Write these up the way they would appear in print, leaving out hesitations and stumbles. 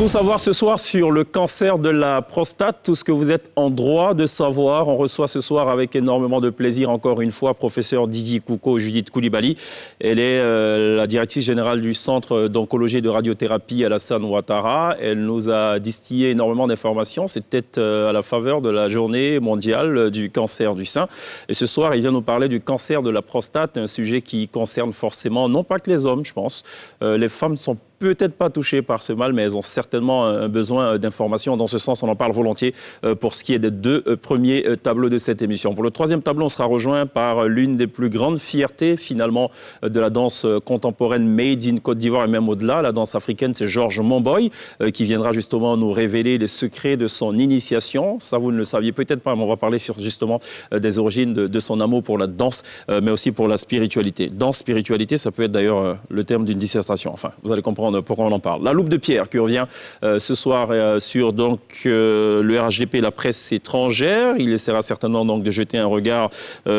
Tout savoir ce soir sur le cancer de la prostate, tout ce que vous êtes en droit de savoir. On reçoit ce soir avec énormément de plaisir, encore une fois, professeur Didier Kouko, Judith Koulibaly. Elle est la directrice générale du Centre d'oncologie et de radiothérapie Alassane Ouattara. Elle nous a distillé énormément d'informations. C'était à la faveur de la journée mondiale du cancer du sein. Et ce soir, il vient nous parler du cancer de la prostate, un sujet qui concerne forcément, non pas que les hommes, je pense. Les femmes sont peut-être pas touchées par ce mal, mais elles ont certainement un besoin d'informations. Dans ce sens, on en parle volontiers pour ce qui est des deux premiers tableaux de cette émission. Pour le troisième tableau, on sera rejoint par l'une des plus grandes fiertés, finalement, de la danse contemporaine made in Côte d'Ivoire et même au-delà. La danse africaine, c'est Georges Monboy, qui viendra justement nous révéler les secrets de son initiation. Ça, vous ne le saviez peut-être pas, mais on va parler justement des origines de son amour pour la danse, mais aussi pour la spiritualité. Danse, spiritualité, ça peut être d'ailleurs le terme d'une dissertation. Enfin, vous allez comprendre pourquoi on en parle. La loupe de Pierre qui revient ce soir sur donc, le RHDP, la presse étrangère. Il essaiera certainement donc, de jeter un regard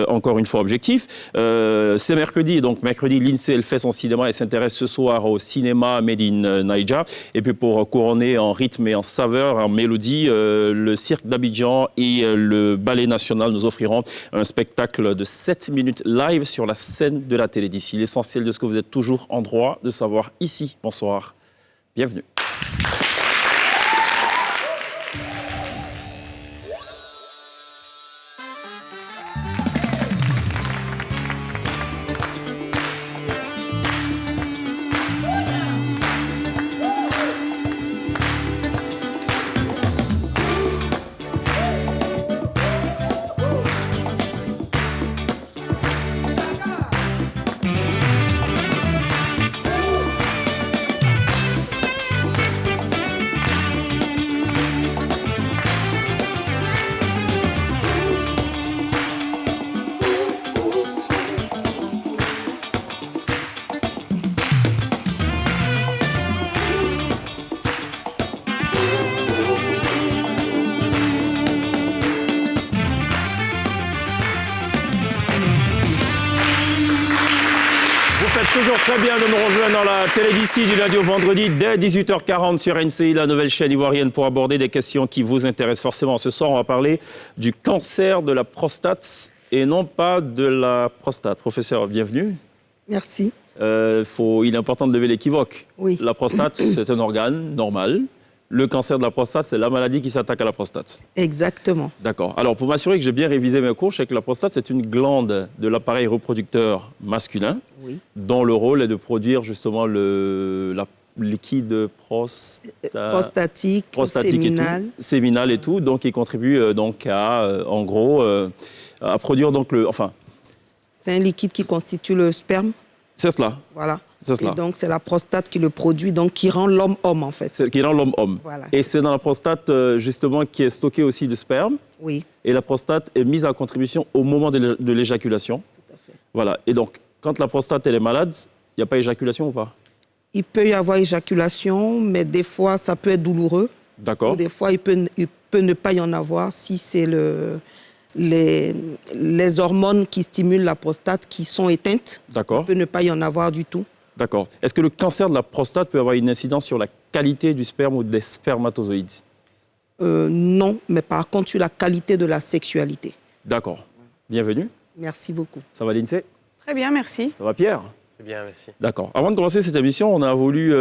encore une fois objectif. C'est mercredi, donc mercredi, l'INSEE elle fait son cinéma et s'intéresse ce soir au cinéma Made in Naija. Et puis pour couronner en rythme et en saveur, en mélodie, le cirque d'Abidjan et le ballet national nous offriront un spectacle de 7 minutes live sur la scène de la télé d'ici. L'essentiel de ce que vous êtes toujours en droit de savoir ici. Bonsoir. Bienvenue. Toujours très bien de nous rejoindre dans la télé d'ici du lundi au vendredi dès 18h40 sur NCI, la nouvelle chaîne ivoirienne, pour aborder des questions qui vous intéressent forcément. Ce soir, on va parler du cancer de la prostate et non pas de la prostate. Professeur, bienvenue. Merci. Il est important de lever l'équivoque. Oui. La prostate, c'est un organe normal. Le cancer de la prostate, c'est la maladie qui s'attaque à la prostate. Exactement. D'accord. Alors, pour m'assurer que j'ai bien révisé mes cours, je sais que la prostate, c'est une glande de l'appareil reproducteur masculin, Oui. dont le rôle est de produire justement la liquide prostatique séminal et tout. Donc, il contribue donc à, en gros, à produire donc le... Enfin... C'est un liquide qui constitue le sperme. C'est cela. Voilà. C'est cela. Et donc, c'est la prostate qui le produit, donc qui rend l'homme homme, en fait. C'est qui rend l'homme homme. Voilà. Et c'est dans la prostate, justement, qui est stocké aussi le sperme. Oui. Et la prostate est mise à contribution au moment de l'éjaculation. Tout à fait. Voilà. Et donc, quand la prostate, elle est malade, il n'y a pas éjaculation ou pas? Il peut y avoir éjaculation, mais des fois, ça peut être douloureux. D'accord. Ou des fois, il peut ne pas y en avoir si c'est les hormones qui stimulent la prostate qui sont éteintes. D'accord. Il peut ne pas y en avoir du tout. D'accord. Est-ce que le cancer de la prostate peut avoir une incidence sur la qualité du sperme ou des spermatozoïdes? Non, mais par contre sur la qualité de la sexualité. D'accord. Bienvenue. Merci beaucoup. Ça va l'INSEE? Très bien, merci. Ça va Pierre? Très bien, merci. D'accord. Avant de commencer cette émission, on a voulu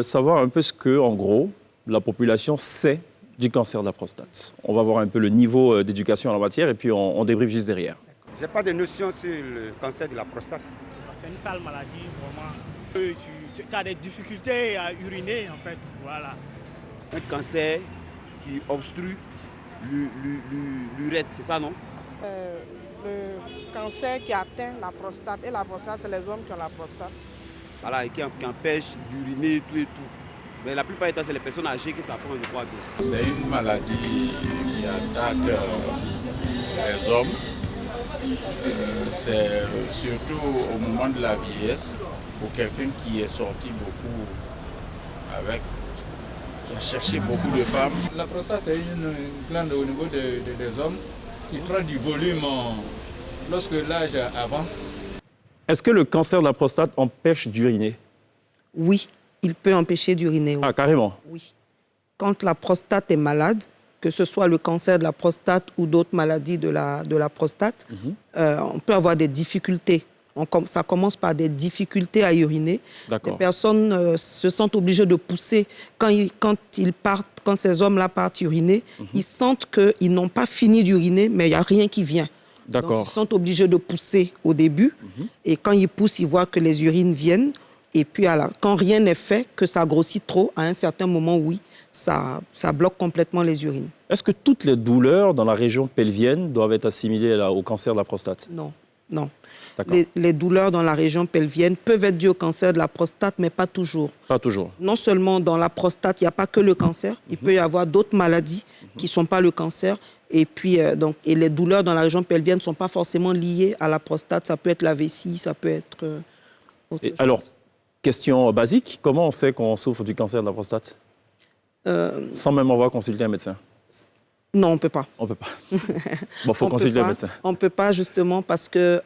savoir un peu ce que, en gros, la population sait du cancer de la prostate. On va voir un peu le niveau d'éducation en la matière et puis on débriefe juste derrière. Je n'ai pas de notion sur le cancer de la prostate. C'est une sale maladie, vraiment. Tu as des difficultés à uriner, en fait. Voilà. Un cancer qui obstrue l'urètre, c'est ça, non? Le cancer qui atteint la prostate. Et la prostate, c'est les hommes qui ont la prostate. Voilà, et qui empêche d'uriner tout et tout. Mais la plupart du temps, c'est les personnes âgées que ça prend, je crois bien. C'est une maladie qui attaque les hommes. C'est surtout au moment de la vieillesse, pour quelqu'un qui est sorti beaucoup avec, qui a cherché beaucoup de femmes. La prostate, c'est une glande au niveau des hommes qui prend du volume lorsque l'âge avance. Est-ce que le cancer de la prostate empêche d'uriner? Oui, il peut empêcher d'uriner. Oui. Ah, carrément? Oui. quand la prostate est malade, que ce soit le cancer de la prostate ou d'autres maladies de la prostate, on peut avoir des difficultés. Ça commence par des difficultés à uriner. Les personnes se sentent obligées de pousser. Quand ces hommes-là partent uriner, ils sentent qu'ils n'ont pas fini d'uriner, mais il n'y a rien qui vient. Donc, ils se sentent obligés de pousser au début. Et quand ils poussent, ils voient que les urines viennent. Et puis, quand rien n'est fait, que ça grossit trop, à un certain moment, oui, ça bloque complètement les urines. Est-ce que toutes les douleurs dans la région pelvienne doivent être assimilées au cancer de la prostate? Non, non. Les douleurs dans la région pelvienne peuvent être dues au cancer de la prostate, mais pas toujours. Pas toujours. Non seulement dans la prostate, il n'y a pas que le cancer. Il peut y avoir d'autres maladies qui ne sont pas le cancer. Et puis, et les douleurs dans la région pelvienne ne sont pas forcément liées à la prostate. Ça peut être la vessie, ça peut être autre chose. Alors, question basique, comment on sait qu'on souffre du cancer de la prostate sans même avoir consulté un médecin? Non, on ne peut pas. On ne peut pas. Bon, il faut consulter un médecin. On ne peut pas, justement, parce que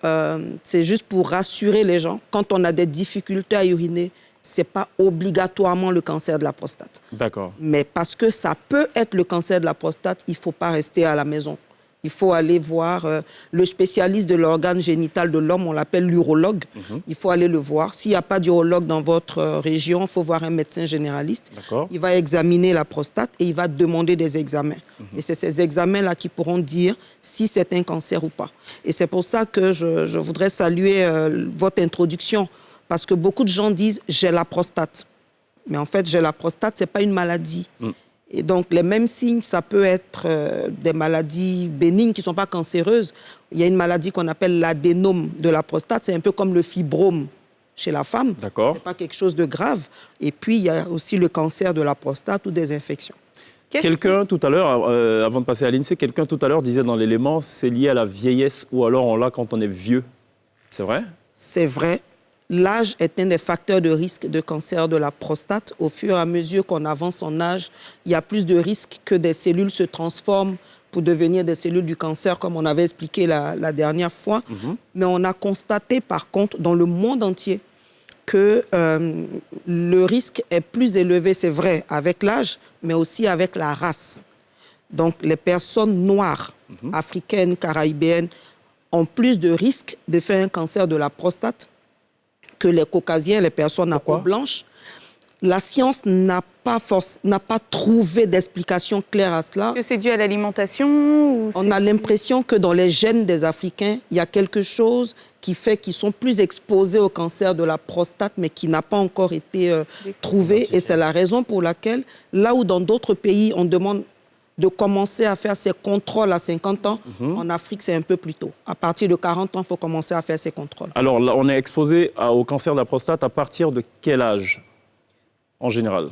c'est juste pour rassurer les gens. Quand on a des difficultés à uriner, ce n'est pas obligatoirement le cancer de la prostate. D'accord. Mais parce que ça peut être le cancer de la prostate, il ne faut pas rester à la maison. Il faut aller voir le spécialiste de l'organe génital de l'homme, on l'appelle l'urologue. Il faut aller le voir. S'il n'y a pas d'urologue dans votre région, il faut voir un médecin généraliste. Il va examiner la prostate et il va demander des examens. Et c'est ces examens-là qui pourront dire si c'est un cancer ou pas. Et c'est pour ça que je voudrais saluer votre introduction, parce que beaucoup de gens disent « j'ai la prostate ». Mais en fait, j'ai la prostate, ce n'est pas une maladie. Et donc, les mêmes signes, ça peut être des maladies bénignes qui ne sont pas cancéreuses. Il y a une maladie qu'on appelle l'adénome de la prostate. C'est un peu comme le fibrome chez la femme. D'accord. Ce n'est pas quelque chose de grave. Et puis, il y a aussi le cancer de la prostate ou des infections. Quelqu'un tout à l'heure, avant de passer à l'INSEE, quelqu'un tout à l'heure disait dans l'élément, c'est lié à la vieillesse ou alors on l'a quand on est vieux. C'est vrai? C'est vrai. L'âge est un des facteurs de risque de cancer de la prostate. Au fur et à mesure qu'on avance en âge, il y a plus de risques que des cellules se transforment pour devenir des cellules du cancer, comme on avait expliqué la dernière fois. Mais on a constaté, par contre, dans le monde entier, que le risque est plus élevé, c'est vrai, avec l'âge, mais aussi avec la race. Donc, les personnes noires, africaines, caribéennes, ont plus de risques de faire un cancer de la prostate que les caucasiens, les personnes à peau blanche. La science n'a pas trouvé d'explication claire à cela. Est-ce que c'est dû à l'alimentation? On a l'impression que dans les gènes des Africains, il y a quelque chose qui fait qu'ils sont plus exposés au cancer de la prostate, mais qui n'a pas encore été trouvé. Et c'est la raison pour laquelle, là où dans d'autres pays, on demande de commencer à faire ces contrôles à 50 ans, en Afrique, c'est un peu plus tôt. À partir de 40 ans, il faut commencer à faire ces contrôles. Alors là, on est exposé au cancer de la prostate à partir de quel âge, en général?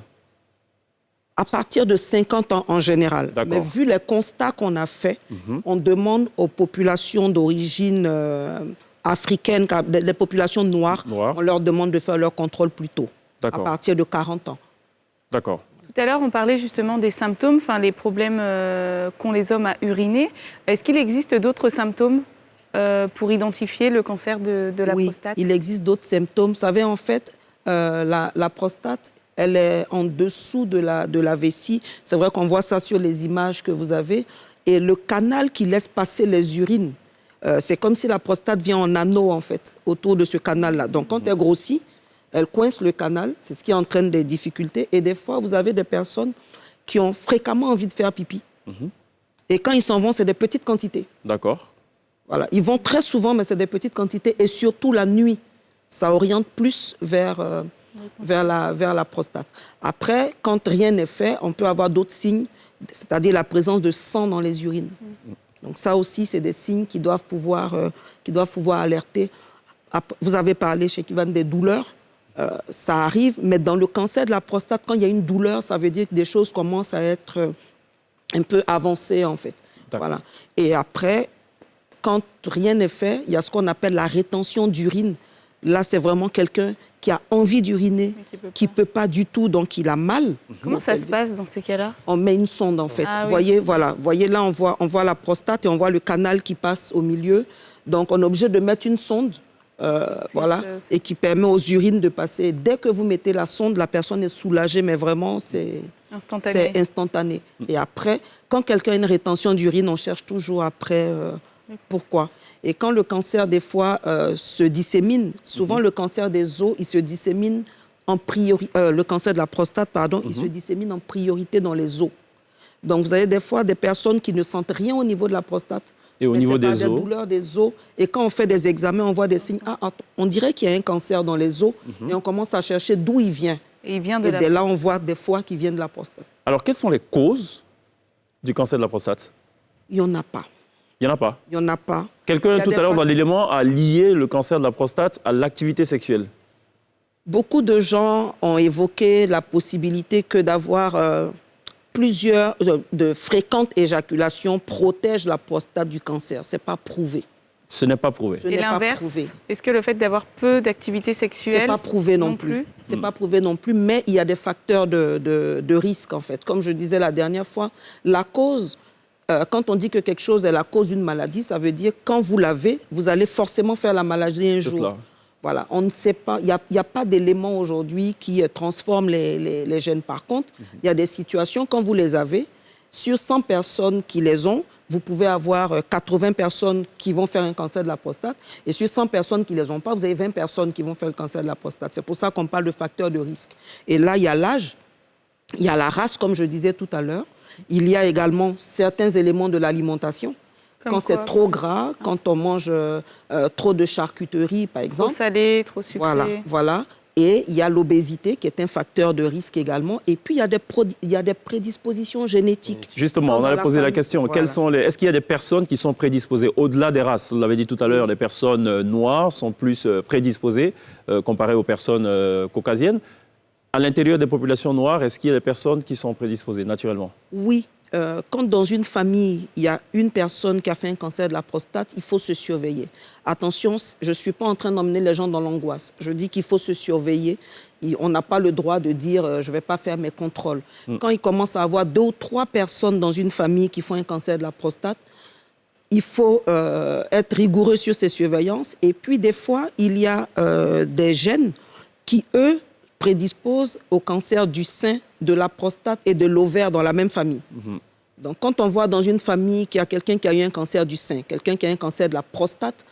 À partir de 50 ans, en général. Mais vu les constats qu'on a faits, on demande aux populations d'origine africaine, les populations noires, on leur demande de faire leur contrôle plus tôt, à partir de 40 ans. D'accord. Tout à l'heure, on parlait justement des symptômes, les problèmes qu'ont les hommes à uriner. Est-ce qu'il existe d'autres symptômes pour identifier le cancer de la prostate? Oui, il existe d'autres symptômes. Vous savez, en fait, la prostate, elle est en dessous de la vessie. C'est vrai qu'on voit ça sur les images que vous avez. Et le canal qui laisse passer les urines, c'est comme si la prostate vient en anneau, en fait, autour de ce canal-là. Donc, quand elle grossit, elle coince le canal, c'est ce qui entraîne des difficultés. Et des fois, vous avez des personnes qui ont fréquemment envie de faire pipi. Et quand ils s'en vont, c'est des petites quantités. D'accord. Voilà. Ils vont très souvent, mais c'est des petites quantités. Et surtout la nuit, ça oriente plus vers la prostate. Après, quand rien n'est fait, on peut avoir d'autres signes, c'est-à-dire la présence de sang dans les urines. Donc ça aussi, c'est des signes qui doivent pouvoir alerter. Vous avez parlé chez Kivan des douleurs. Ça arrive, mais dans le cancer de la prostate, quand il y a une douleur, ça veut dire que des choses commencent à être un peu avancées, en fait. Voilà. Et après, quand rien n'est fait, il y a ce qu'on appelle la rétention d'urine. Là, c'est vraiment quelqu'un qui a envie d'uriner, qui ne peut pas du tout, donc il a mal. Comment ça se passe dans ces cas-là? On met une sonde, en fait. Voyez, voilà. Voyez, là, on voit la prostate et on voit le canal qui passe au milieu. Donc, on est obligé de mettre une sonde. Voilà, et qui permet aux urines de passer. Dès que vous mettez la sonde, la personne est soulagée, mais vraiment, C'est instantané. Et après, quand quelqu'un a une rétention d'urine, on cherche toujours après pourquoi. Et quand le cancer, des fois, se dissémine, souvent le cancer des os, il se dissémine en priorité, le cancer de la prostate, pardon, il se dissémine en priorité dans les os. Donc, vous avez des fois des personnes qui ne sentent rien au niveau de la prostate. Et au niveau des os, des douleurs des os. Et quand on fait des examens, on voit des signes. On dirait qu'il y a un cancer dans les os. Et on commence à chercher d'où il vient. Et il vient de et dès là, on voit des fois qu'il vient de la prostate. Alors, quelles sont les causes du cancer de la prostate? Il n'y en a pas. Il n'y en a pas? Il n'y en a pas. Quelqu'un, tout à l'heure, dans l'élément, a lié le cancer de la prostate à l'activité sexuelle. Beaucoup de gens ont évoqué la possibilité que d'avoir de fréquentes éjaculations protègent la prostate du cancer. Ce n'est pas prouvé. Ce n'est pas prouvé. Et l'inverse, est-ce que le fait d'avoir peu d'activité sexuelle... Ce n'est pas prouvé non plus. Ce n'est pas prouvé non plus, mais il y a des facteurs de risque, en fait. Comme je disais la dernière fois, la cause, quand on dit que quelque chose est la cause d'une maladie, ça veut dire quand vous l'avez, vous allez forcément faire la maladie un jour. Cela. Voilà, on ne sait pas, il n'y a pas d'éléments aujourd'hui qui transforment les gènes. Par contre, il y a des situations, quand vous les avez, sur 100 personnes qui les ont, vous pouvez avoir 80 personnes qui vont faire un cancer de la prostate. Et sur 100 personnes qui ne les ont pas, vous avez 20 personnes qui vont faire le cancer de la prostate. C'est pour ça qu'on parle de facteurs de risque. Et là, il y a l'âge, il y a la race, comme je disais tout à l'heure. Il y a également certains éléments de l'alimentation. Quand c'est trop gras, quand on mange trop de charcuterie, par exemple. Trop salé, trop sucré. Voilà. Et il y a l'obésité qui est un facteur de risque également. Et puis, il y a des prédispositions génétiques. Justement, on allait poser la question. Voilà. Est-ce qu'il y a des personnes qui sont prédisposées au-delà des races? Vous l'avez dit tout à l'heure, les personnes noires sont plus prédisposées comparées aux personnes caucasiennes. À l'intérieur des populations noires, est-ce qu'il y a des personnes qui sont prédisposées naturellement? Oui. Quand dans une famille, il y a une personne qui a fait un cancer de la prostate, il faut se surveiller. Attention, je ne suis pas en train d'emmener les gens dans l'angoisse. Je dis qu'il faut se surveiller. On n'a pas le droit de dire je ne vais pas faire mes contrôles. Quand il commence à avoir 2 ou 3 personnes dans une famille qui font un cancer de la prostate, il faut être rigoureux sur ces surveillances. Et puis, des fois, il y a des gènes qui, eux, prédisposent au cancer du sein, de la prostate et de l'ovaire dans la même famille. Donc, quand on voit dans une famille qu'il y a quelqu'un qui a eu un cancer du sein, quelqu'un qui a un cancer de la prostate,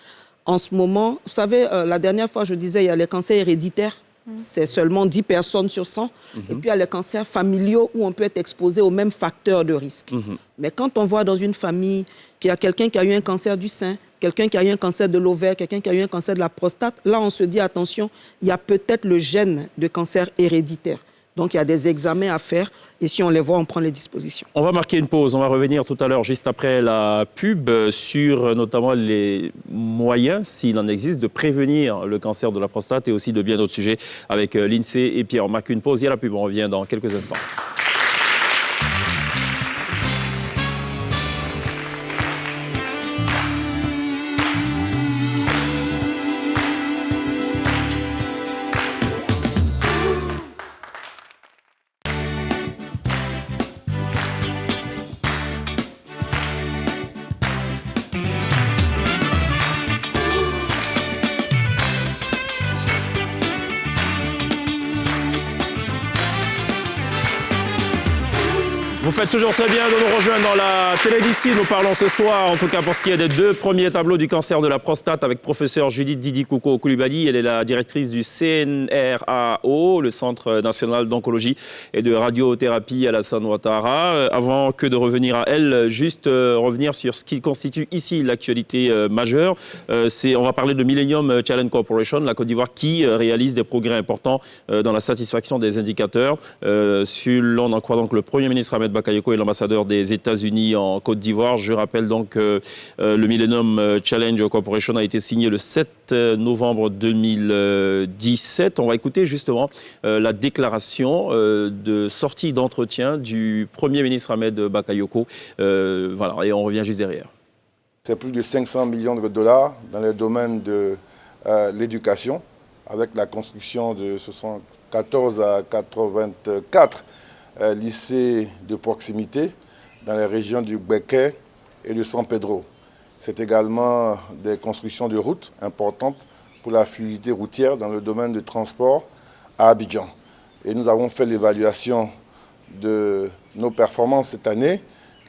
en ce moment, vous savez, la dernière fois, je disais, il y a les cancers héréditaires. C'est seulement 10 personnes sur 100. Et puis, il y a les cancers familiaux où on peut être exposé aux mêmes facteurs de risque. Mais quand on voit dans une famille qu'il y a quelqu'un qui a eu un cancer du sein, quelqu'un qui a eu un cancer de l'ovaire, quelqu'un qui a eu un cancer de la prostate, là, on se dit, attention, il y a peut-être le gène de cancer héréditaire. Donc, il y a des examens à faire. Et si on les voit, on prend les dispositions. On va marquer une pause. On va revenir tout à l'heure, juste après la pub, sur notamment les moyens, s'il en existe, de prévenir le cancer de la prostate et aussi de bien d'autres sujets avec l'INSEE et Pierre. On marque une pause. Il y a la pub. On revient dans quelques instants. Vous faites toujours très bien de nous rejoindre dans la télé d'ici. Nous parlons ce soir, en tout cas pour ce qui est des 2 premiers tableaux du cancer de la prostate, avec professeur Judith Didi Coulibaly. Elle est la directrice du CNRAO, le Centre national d'oncologie et de radiothérapie Alassane Ouattara. Avant que de revenir à elle, juste revenir sur ce qui constitue ici l'actualité majeure. On va parler de Millennium Challenge Corporation, la Côte d'Ivoire, qui réalise des progrès importants dans la satisfaction des indicateurs. On en croit donc le Premier ministre Ahmed Bakayoko est l'ambassadeur des États-Unis en Côte d'Ivoire. Je rappelle donc que le Millennium Challenge Corporation a été signé le 7 novembre 2017. On va écouter justement la déclaration de sortie d'entretien du Premier ministre Ahmed Bakayoko. Voilà, et on revient juste derrière. C'est plus de 500 millions de dollars dans le domaine de l'éducation, avec la construction de 74 à 84 lycées de proximité dans les régions du Béquet et de San Pedro. C'est également des constructions de routes importantes pour la fluidité routière dans le domaine du transport à Abidjan. Et nous avons fait l'évaluation de nos performances cette année.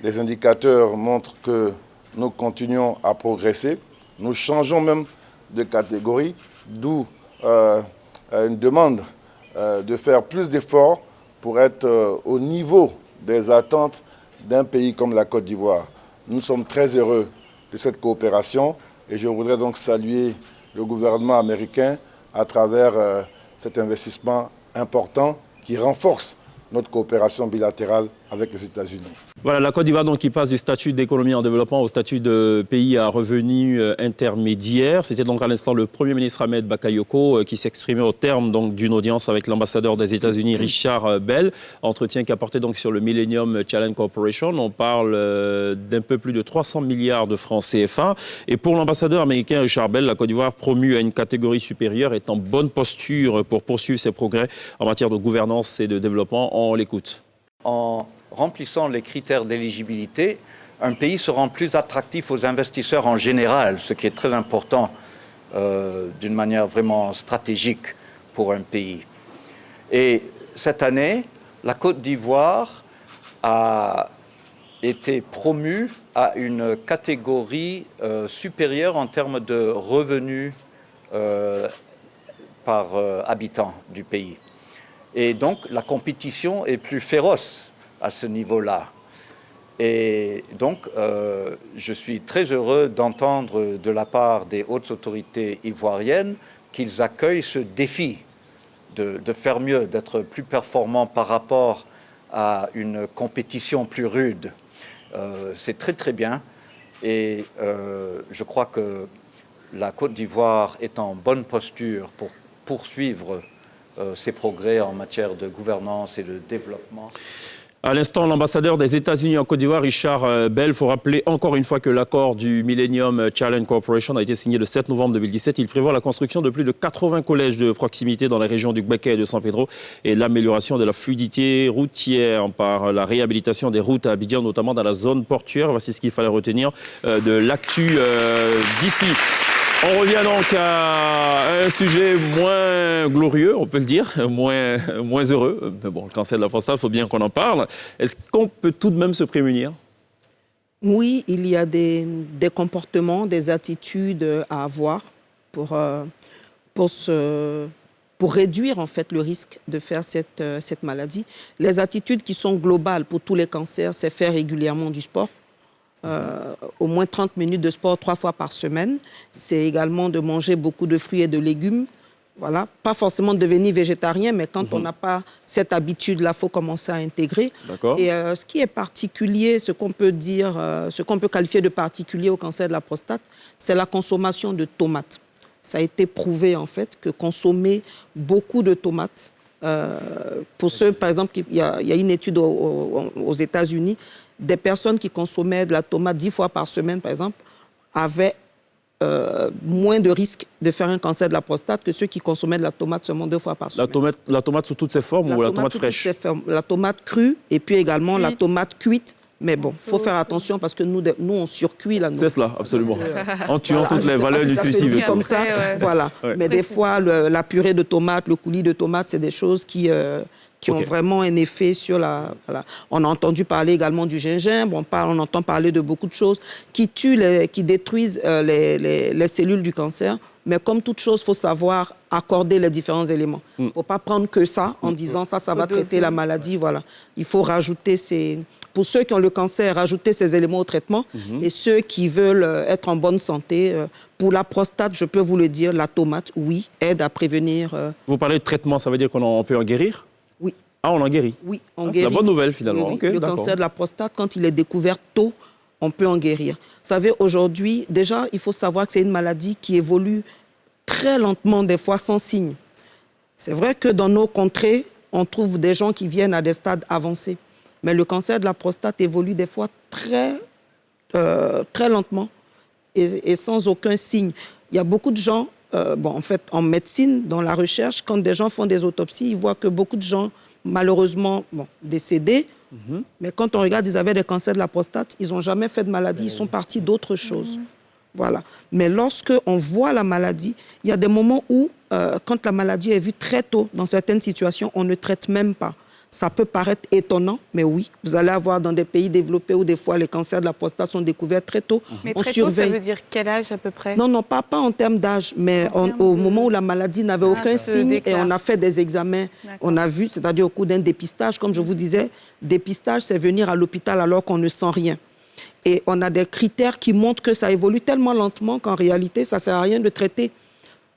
Les indicateurs montrent que nous continuons à progresser. Nous changeons même de catégorie, d'où une demande de faire plus d'efforts pour être au niveau des attentes d'un pays comme la Côte d'Ivoire. Nous sommes très heureux de cette coopération et je voudrais donc saluer le gouvernement américain à travers cet investissement important qui renforce notre coopération bilatérale avec les États-Unis. Voilà, la Côte d'Ivoire donc qui passe du statut d'économie en développement au statut de pays à revenus intermédiaires. C'était donc à l'instant le Premier ministre Ahmed Bakayoko qui s'exprimait au terme donc d'une audience avec l'ambassadeur des États-Unis Richard Bell. Entretien qui a porté donc sur le Millennium Challenge Corporation. On parle d'un peu plus de 300 milliards de francs CFA. Et pour l'ambassadeur américain Richard Bell, la Côte d'Ivoire promue à une catégorie supérieure est en bonne posture pour poursuivre ses progrès en matière de gouvernance et de développement. On l'écoute. En remplissant les critères d'éligibilité, un pays se rend plus attractif aux investisseurs en général, ce qui est très important d'une manière vraiment stratégique pour un pays. Et cette année, la Côte d'Ivoire a été promue à une catégorie supérieure en termes de revenus par habitant du pays. Et donc, la compétition est plus féroce à ce niveau-là. Et donc, je suis très heureux d'entendre de la part des hautes autorités ivoiriennes qu'ils accueillent ce défi de faire mieux, d'être plus performants par rapport à une compétition plus rude. C'est très, très bien. Et je crois que la Côte d'Ivoire est en bonne posture pour poursuivre ces progrès en matière de gouvernance et de développement. À l'instant, l'ambassadeur des États-Unis en Côte d'Ivoire, Richard Bell, faut rappeler encore une fois que l'accord du Millennium Challenge Corporation a été signé le 7 novembre 2017. Il prévoit la construction de plus de 80 collèges de proximité dans les régions du Gbeke et de San Pedro et l'amélioration de la fluidité routière par la réhabilitation des routes à Abidjan, notamment dans la zone portuaire. Voici ce qu'il fallait retenir de l'actu d'ici. On revient donc à un sujet moins glorieux, on peut le dire, moins heureux. Mais bon, le cancer de la prostate, il faut bien qu'on en parle. Est-ce qu'on peut tout de même se prémunir? Oui, il y a des comportements, des attitudes à avoir pour réduire en fait le risque de faire cette maladie. Les attitudes qui sont globales pour tous les cancers, c'est faire régulièrement du sport. Au moins 30 minutes de sport 3 fois par semaine. C'est également de manger beaucoup de fruits et de légumes. Voilà. Pas forcément de devenir végétarien, mais quand on n'a pas cette habitude-là, il faut commencer à intégrer. Et ce qui est particulier, ce qu'on peut dire, ce qu'on peut qualifier de particulier au cancer de la prostate, c'est la consommation de tomates. Ça a été prouvé en fait que consommer beaucoup de tomates, pour ceux, par exemple, il y a une étude aux États-Unis, des personnes qui consommaient de la tomate 10 fois par semaine, par exemple, avaient moins de risques de faire un cancer de la prostate que ceux qui consommaient de la tomate seulement 2 fois par semaine. La tomate sous toutes ses formes ou la tomate fraîche? La tomate crue et puis également la tomate cuite. Mais bon, il faut faire attention parce que nous on surcuit la nourriture. C'est cela, absolument. En tuant toutes les valeurs nutritives. Ça se dit comme ça, voilà. Ouais. Mais des fois, la purée de tomate, le coulis de tomate, c'est des choses qui ont vraiment un effet sur la... Voilà. On a entendu parler également du gingembre, on entend parler de beaucoup de choses qui tuent, qui détruisent les cellules du cancer. Mais comme toute chose, il faut savoir accorder les différents éléments. Il ne faut pas prendre que ça en disant ça va traiter la maladie. Voilà. Il faut rajouter pour ceux qui ont le cancer, rajouter ces éléments au traitement. Et ceux qui veulent être en bonne santé, pour la prostate, je peux vous le dire, la tomate, oui, aide à prévenir... Vous parlez de traitement, ça veut dire qu'on peut en guérir? Oui. Ah, on en guérit? Oui, on guérit. C'est la bonne nouvelle, finalement. Oui, le cancer de la prostate, quand il est découvert tôt, on peut en guérir. Vous savez, aujourd'hui, déjà, il faut savoir que c'est une maladie qui évolue très lentement, des fois sans signe. C'est vrai que dans nos contrées, on trouve des gens qui viennent à des stades avancés. Mais le cancer de la prostate évolue des fois très lentement et sans aucun signe. Il y a beaucoup de gens, en fait, en médecine, dans la recherche, quand des gens font des autopsies, ils voient que beaucoup de gens, malheureusement, décédés, mais quand on regarde, ils avaient des cancers de la prostate, ils n'ont jamais fait de maladie, ils sont partis d'autres choses. Voilà. Mais lorsqu'on voit la maladie, il y a des moments où, quand la maladie est vue très tôt, dans certaines situations, on ne traite même pas. Ça peut paraître étonnant, mais oui, vous allez avoir dans des pays développés où des fois les cancers de la prostate sont découverts très tôt. Mais on très surveille. tôt, ça veut dire quel âge à peu près? Non, pas en termes d'âge, mais au moment où la maladie n'avait aucun signe et on a fait des examens, on a vu, c'est-à-dire au cours d'un dépistage, comme je vous disais, dépistage, c'est venir à l'hôpital alors qu'on ne sent rien. Et on a des critères qui montrent que ça évolue tellement lentement qu'en réalité, ça ne sert à rien de traiter.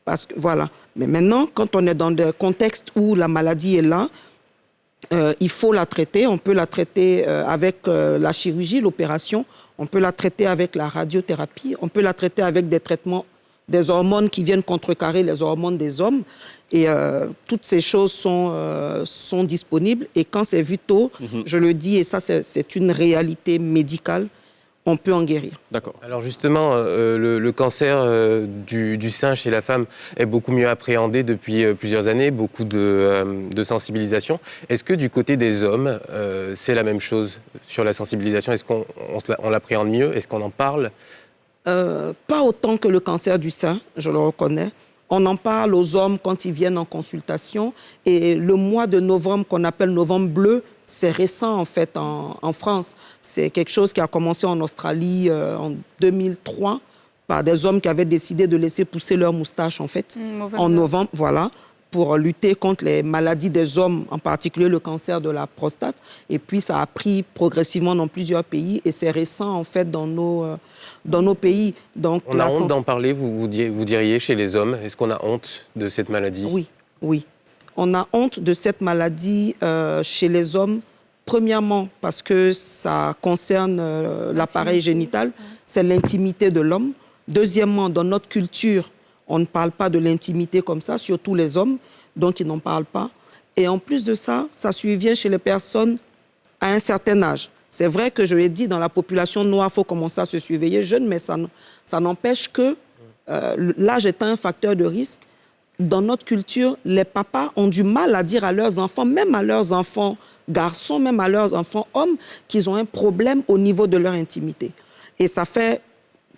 Parce que, voilà. Mais maintenant, quand on est dans des contextes où la maladie est là, il faut la traiter. On peut la traiter avec la chirurgie, l'opération. On peut la traiter avec la radiothérapie. On peut la traiter avec des traitements, des hormones qui viennent contrecarrer les hormones des hommes. Et toutes ces choses sont disponibles. Et quand c'est vu tôt, je le dis, et ça, c'est une réalité médicale, on peut en guérir. D'accord. Alors justement, le cancer du sein chez la femme est beaucoup mieux appréhendé depuis plusieurs années, beaucoup de sensibilisation. Est-ce que du côté des hommes, c'est la même chose sur la sensibilisation? Est-ce qu'on l'appréhende mieux? Est-ce qu'on en parle? Pas autant que le cancer du sein, je le reconnais. On en parle aux hommes quand ils viennent en consultation. Et le mois de novembre, qu'on appelle novembre bleu, c'est récent en fait en France. C'est quelque chose qui a commencé en Australie en 2003 par des hommes qui avaient décidé de laisser pousser leurs moustaches en fait en novembre, voilà, pour lutter contre les maladies des hommes, en particulier le cancer de la prostate. Et puis ça a pris progressivement dans plusieurs pays et c'est récent en fait dans nos pays. Donc, on a honte d'en parler, vous diriez, chez les hommes? Est-ce qu'on a honte de cette maladie? Oui. On a honte de cette maladie chez les hommes, premièrement parce que ça concerne l'appareil génital, c'est l'intimité de l'homme. Deuxièmement, dans notre culture, on ne parle pas de l'intimité comme ça, surtout les hommes, donc ils n'en parlent pas. Et en plus de ça, ça survient chez les personnes à un certain âge. C'est vrai que je l'ai dit, dans la population noire, il faut commencer à se surveiller jeune, mais ça n'empêche que l'âge est un facteur de risque. Dans notre culture, les papas ont du mal à dire à leurs enfants, même à leurs enfants garçons, même à leurs enfants hommes, qu'ils ont un problème au niveau de leur intimité. Et ça fait,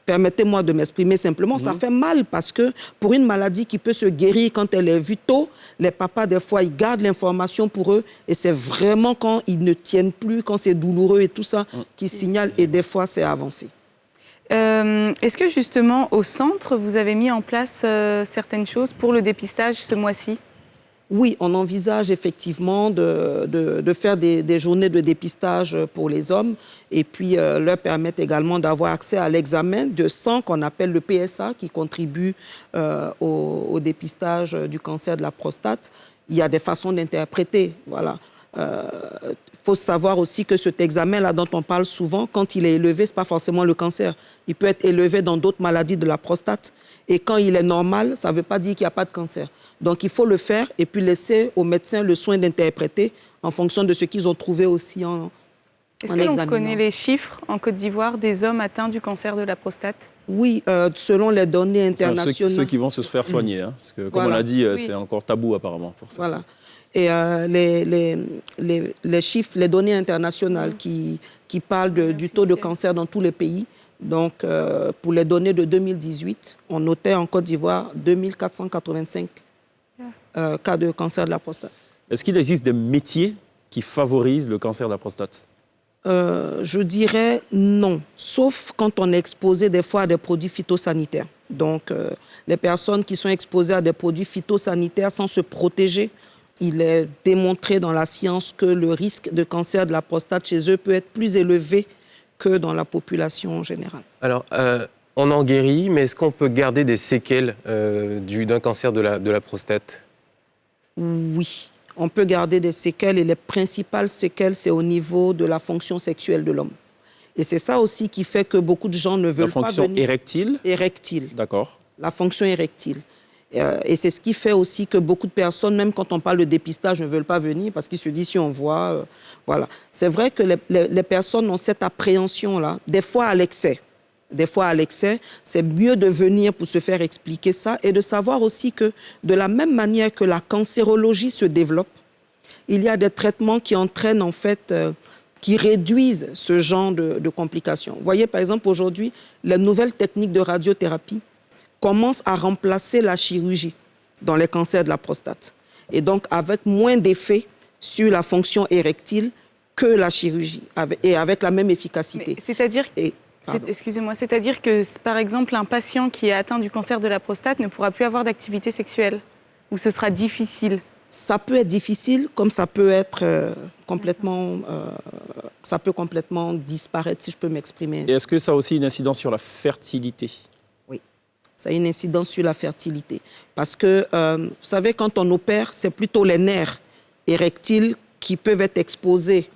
permettez-moi de m'exprimer simplement, ça fait mal parce que pour une maladie qui peut se guérir quand elle est vue tôt, les papas, des fois, ils gardent l'information pour eux et c'est vraiment quand ils ne tiennent plus, quand c'est douloureux et tout ça, qu'ils signalent et des fois, c'est avancé. Est-ce que justement, au centre, vous avez mis en place certaines choses pour le dépistage ce mois-ci? Oui, on envisage effectivement de faire des journées de dépistage pour les hommes et puis leur permettre également d'avoir accès à l'examen de sang qu'on appelle le PSA qui contribue au dépistage du cancer de la prostate. Il y a des façons d'interpréter, voilà. Il faut savoir aussi que cet examen-là dont on parle souvent, quand il est élevé, ce n'est pas forcément le cancer. Il peut être élevé dans d'autres maladies de la prostate. Et quand il est normal, ça ne veut pas dire qu'il n'y a pas de cancer. Donc il faut le faire et puis laisser aux médecins le soin d'interpréter en fonction de ce qu'ils ont trouvé aussi en examinant. Est-ce que l'on connaît les chiffres en Côte d'Ivoire des hommes atteints du cancer de la prostate? Oui, selon les données internationales. Ceux qui vont se faire soigner, hein, parce que comme on l'a dit, c'est encore tabou apparemment pour ça. Voilà. Et les chiffres, les données internationales qui parlent du taux de cancer dans tous les pays. Donc, pour les données de 2018, on notait en Côte d'Ivoire 2485 cas de cancer de la prostate. Est-ce qu'il existe des métiers qui favorisent le cancer de la prostate? Je dirais non, sauf quand on est exposé des fois à des produits phytosanitaires. Donc, les personnes qui sont exposées à des produits phytosanitaires sans se protéger, il est démontré dans la science que le risque de cancer de la prostate chez eux peut être plus élevé que dans la population en général. Alors, on en guérit, mais est-ce qu'on peut garder des séquelles d'un cancer de la prostate? Oui, on peut garder des séquelles et les principales séquelles, c'est au niveau de la fonction sexuelle de l'homme. Et c'est ça aussi qui fait que beaucoup de gens ne veulent pas venir. La fonction érectile? Érectile. D'accord. La fonction érectile. Et c'est ce qui fait aussi que beaucoup de personnes, même quand on parle de dépistage, ne veulent pas venir parce qu'ils se disent si on voit, voilà. C'est vrai que les personnes ont cette appréhension-là, des fois à l'excès. Des fois à l'excès, c'est mieux de venir pour se faire expliquer ça et de savoir aussi que de la même manière que la cancérologie se développe, il y a des traitements qui entraînent en fait, qui réduisent ce genre de complications. Vous voyez par exemple aujourd'hui, les nouvelles techniques de radiothérapie commence à remplacer la chirurgie dans les cancers de la prostate. Et donc, avec moins d'effets sur la fonction érectile que la chirurgie, et avec la même efficacité. Excusez-moi, c'est-à-dire que, par exemple, un patient qui est atteint du cancer de la prostate ne pourra plus avoir d'activité sexuelle, ou ce sera difficile? Ça peut être difficile, comme ça peut être complètement disparaître, si je peux m'exprimer ainsi. Et est-ce que ça a aussi une incidence sur la fertilité? Oui, ça a une incidence sur la fertilité. Parce que, vous savez, quand on opère, c'est plutôt les nerfs érectiles qui peuvent être exposés.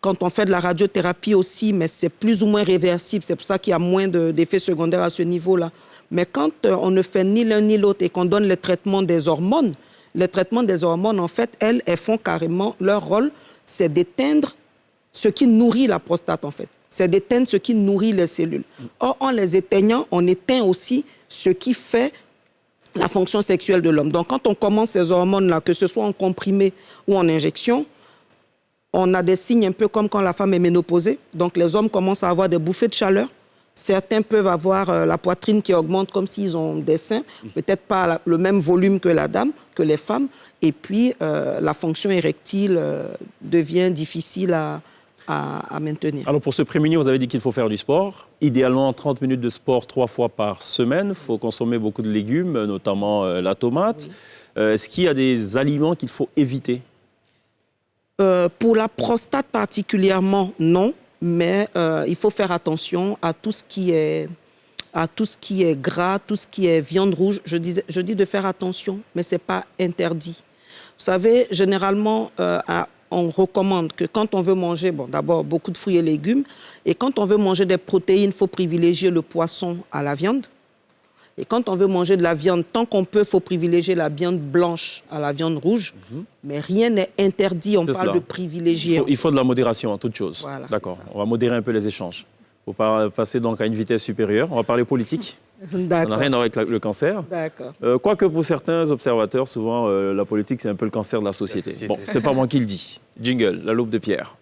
Quand on fait de la radiothérapie aussi, mais c'est plus ou moins réversible. C'est pour ça qu'il y a moins d'effets secondaires à ce niveau-là. Mais quand on ne fait ni l'un ni l'autre et qu'on donne le traitement des hormones, en fait, elles font carrément leur rôle, c'est d'éteindre ce qui nourrit la prostate, en fait. C'est d'éteindre ce qui nourrit les cellules. Or, en les éteignant, on éteint aussi ce qui fait la fonction sexuelle de l'homme. Donc, quand on commence ces hormones-là, que ce soit en comprimé ou en injection, on a des signes un peu comme quand la femme est ménopausée. Donc, les hommes commencent à avoir des bouffées de chaleur. Certains peuvent avoir la poitrine qui augmente comme s'ils ont des seins, peut-être pas le même volume que la dame, que les femmes. Et puis, la fonction érectile devient difficile à maintenir. Alors, pour se prémunir, vous avez dit qu'il faut faire du sport. Idéalement, 30 minutes de sport 3 fois par semaine. Il faut consommer beaucoup de légumes, notamment la tomate. Oui. Est-ce qu'il y a des aliments qu'il faut éviter? Pour la prostate particulièrement, non. Mais il faut faire attention à tout ce qui est gras, tout ce qui est viande rouge. Je dis de faire attention, mais ce n'est pas interdit. Vous savez, généralement, on recommande que quand on veut manger, d'abord beaucoup de fruits et légumes, et quand on veut manger des protéines, il faut privilégier le poisson à la viande. Et quand on veut manger de la viande, tant qu'on peut, il faut privilégier la viande blanche à la viande rouge. Mais rien n'est interdit, on parle de privilégier. Il faut de la modération en toute chose. Voilà, d'accord, on va modérer un peu les échanges. Il ne faut pas passer donc à une vitesse supérieure. On va parler politique. Ça n'a rien à voir avec le cancer. D'accord. Quoique pour certains observateurs, souvent, la politique, c'est un peu le cancer de la société. Bon, c'est pas moi qui le dis. Jingle, la loupe de Pierre.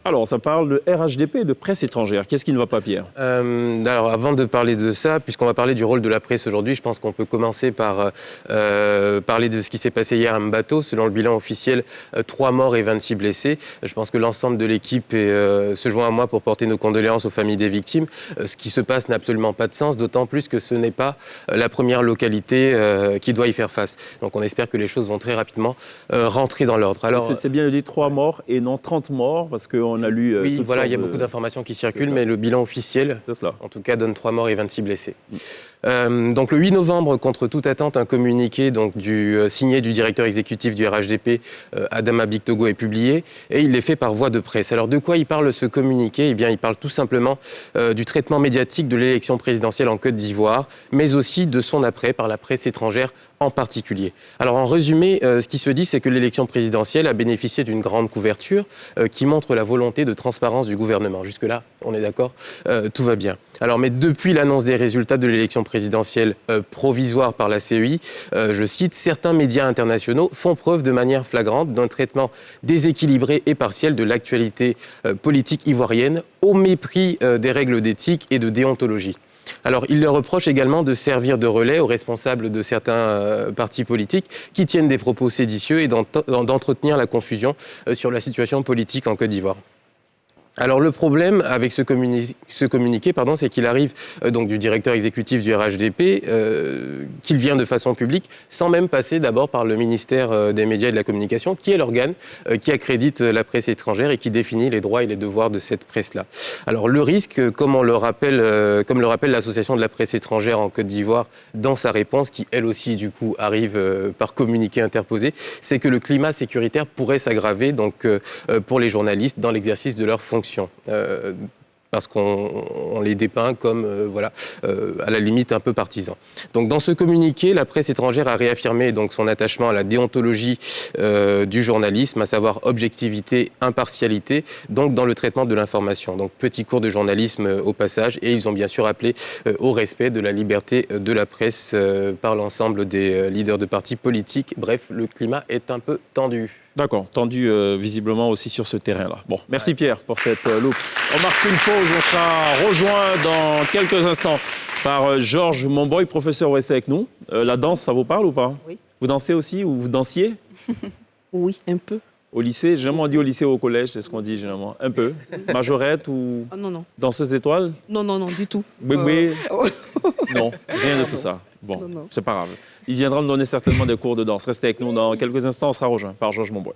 Alors, ça parle de RHDP et de presse étrangère. Qu'est-ce qui ne va pas, Pierre? Alors, avant de parler de ça, puisqu'on va parler du rôle de la presse aujourd'hui, je pense qu'on peut commencer par parler de ce qui s'est passé hier à Mbato. Selon le bilan officiel, 3 morts et 26 blessés. Je pense que l'ensemble de l'équipe se joint à moi pour porter nos condoléances aux familles des victimes. Ce qui se passe n'a absolument pas de sens, d'autant plus que ce n'est pas la première localité qui doit y faire face. Donc, on espère que les choses vont très rapidement rentrer dans l'ordre. Alors, c'est bien de dire 3 morts et non 30 morts, parce qu'on a lu... oui, voilà, il y a beaucoup d'informations qui circulent, mais le bilan officiel, en tout cas, donne 3 morts et 26 blessés. Donc le 8 novembre, contre toute attente, un communiqué signé du directeur exécutif du RHDP, Adama Bictogo, est publié, et il est fait par voie de presse. Alors de quoi il parle ce communiqué? Eh bien, il parle tout simplement du traitement médiatique de l'élection présidentielle en Côte d'Ivoire, mais aussi de son après par la presse étrangère en particulier. Alors en résumé, ce qui se dit, c'est que l'élection présidentielle a bénéficié d'une grande couverture qui montre la volonté de transparence du gouvernement. Jusque-là, on est d'accord, tout va bien. Alors, mais depuis l'annonce des résultats de l'élection présidentielle provisoire par la CEI, je cite, certains médias internationaux font preuve de manière flagrante d'un traitement déséquilibré et partiel de l'actualité politique ivoirienne au mépris des règles d'éthique et de déontologie. Alors, il leur reproche également de servir de relais aux responsables de certains partis politiques qui tiennent des propos séditieux et d'entretenir la confusion sur la situation politique en Côte d'Ivoire. Alors le problème avec ce communiqué, c'est qu'il arrive donc du directeur exécutif du RHDP, qu'il vient de façon publique, sans même passer d'abord par le ministère des médias et de la communication, qui est l'organe qui accrédite la presse étrangère et qui définit les droits et les devoirs de cette presse-là. Alors le risque, comme le rappelle l'association de la presse étrangère en Côte d'Ivoire dans sa réponse, qui elle aussi du coup arrive par communiqué interposé, c'est que le climat sécuritaire pourrait s'aggraver donc pour les journalistes dans l'exercice de leurs fonctions. Parce qu'on les dépeint comme, à la limite, un peu partisans. Donc, dans ce communiqué, la presse étrangère a réaffirmé donc, son attachement à la déontologie du journalisme, à savoir objectivité, impartialité, donc dans le traitement de l'information. Donc, petit cours de journalisme au passage, et ils ont bien sûr appelé au respect de la liberté de la presse par l'ensemble des leaders de partis politiques. Bref, le climat est un peu tendu. D'accord, tendu visiblement aussi sur ce terrain-là. Bon, merci Pierre pour cette loupe. On marque une pause, on sera rejoint dans quelques instants par Georges Monboy, professeur, vous restez avec nous. La danse, ça vous parle ou pas? Oui. Vous dansez aussi ou vous dansiez? Oui, un peu. Au lycée, généralement on dit au lycée ou au collège, c'est ce qu'on dit généralement. Un peu. Majorette ou Non. danseuse étoile? Non, du tout. Oui. Non, rien de tout ça. Bon, Non. c'est pas grave. Il viendra nous donner certainement des cours de danse. Restez avec nous. Dans quelques instants, on sera rejoint par Georges Monboy.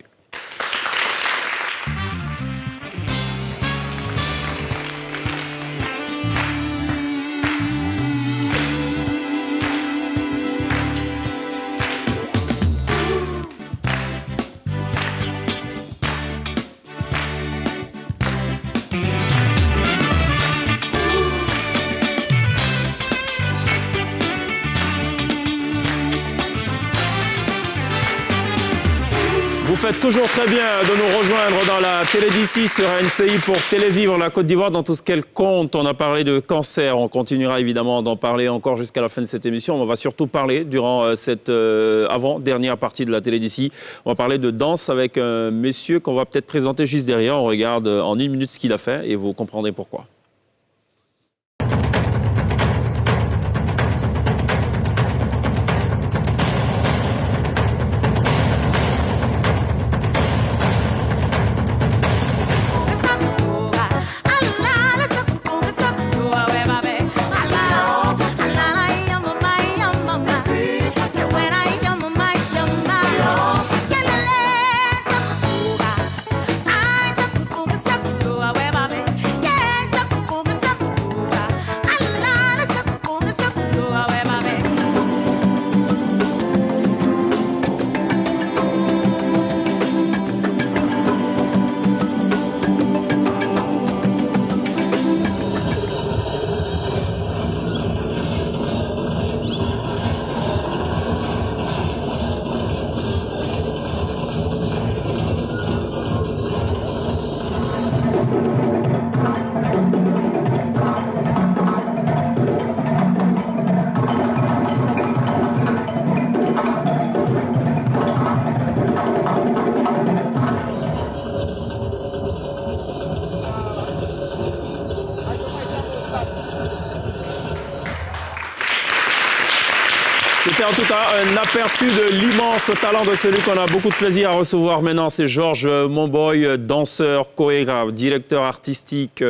Vous faites toujours très bien de nous rejoindre dans la télé d'ici sur NCI pour Télévivre la Côte d'Ivoire dans tout ce qu'elle compte. On a parlé de cancer, on continuera évidemment d'en parler encore jusqu'à la fin de cette émission. On va surtout parler durant cette avant-dernière partie de la télé d'ici. On va parler de danse avec un monsieur qu'on va peut-être présenter juste derrière. On regarde en 1 minute ce qu'il a fait et vous comprendrez pourquoi. C'était en tout cas un aperçu de l'immense talent de celui qu'on a beaucoup de plaisir à recevoir maintenant. C'est Georges Monboy, danseur, chorégraphe, directeur artistique,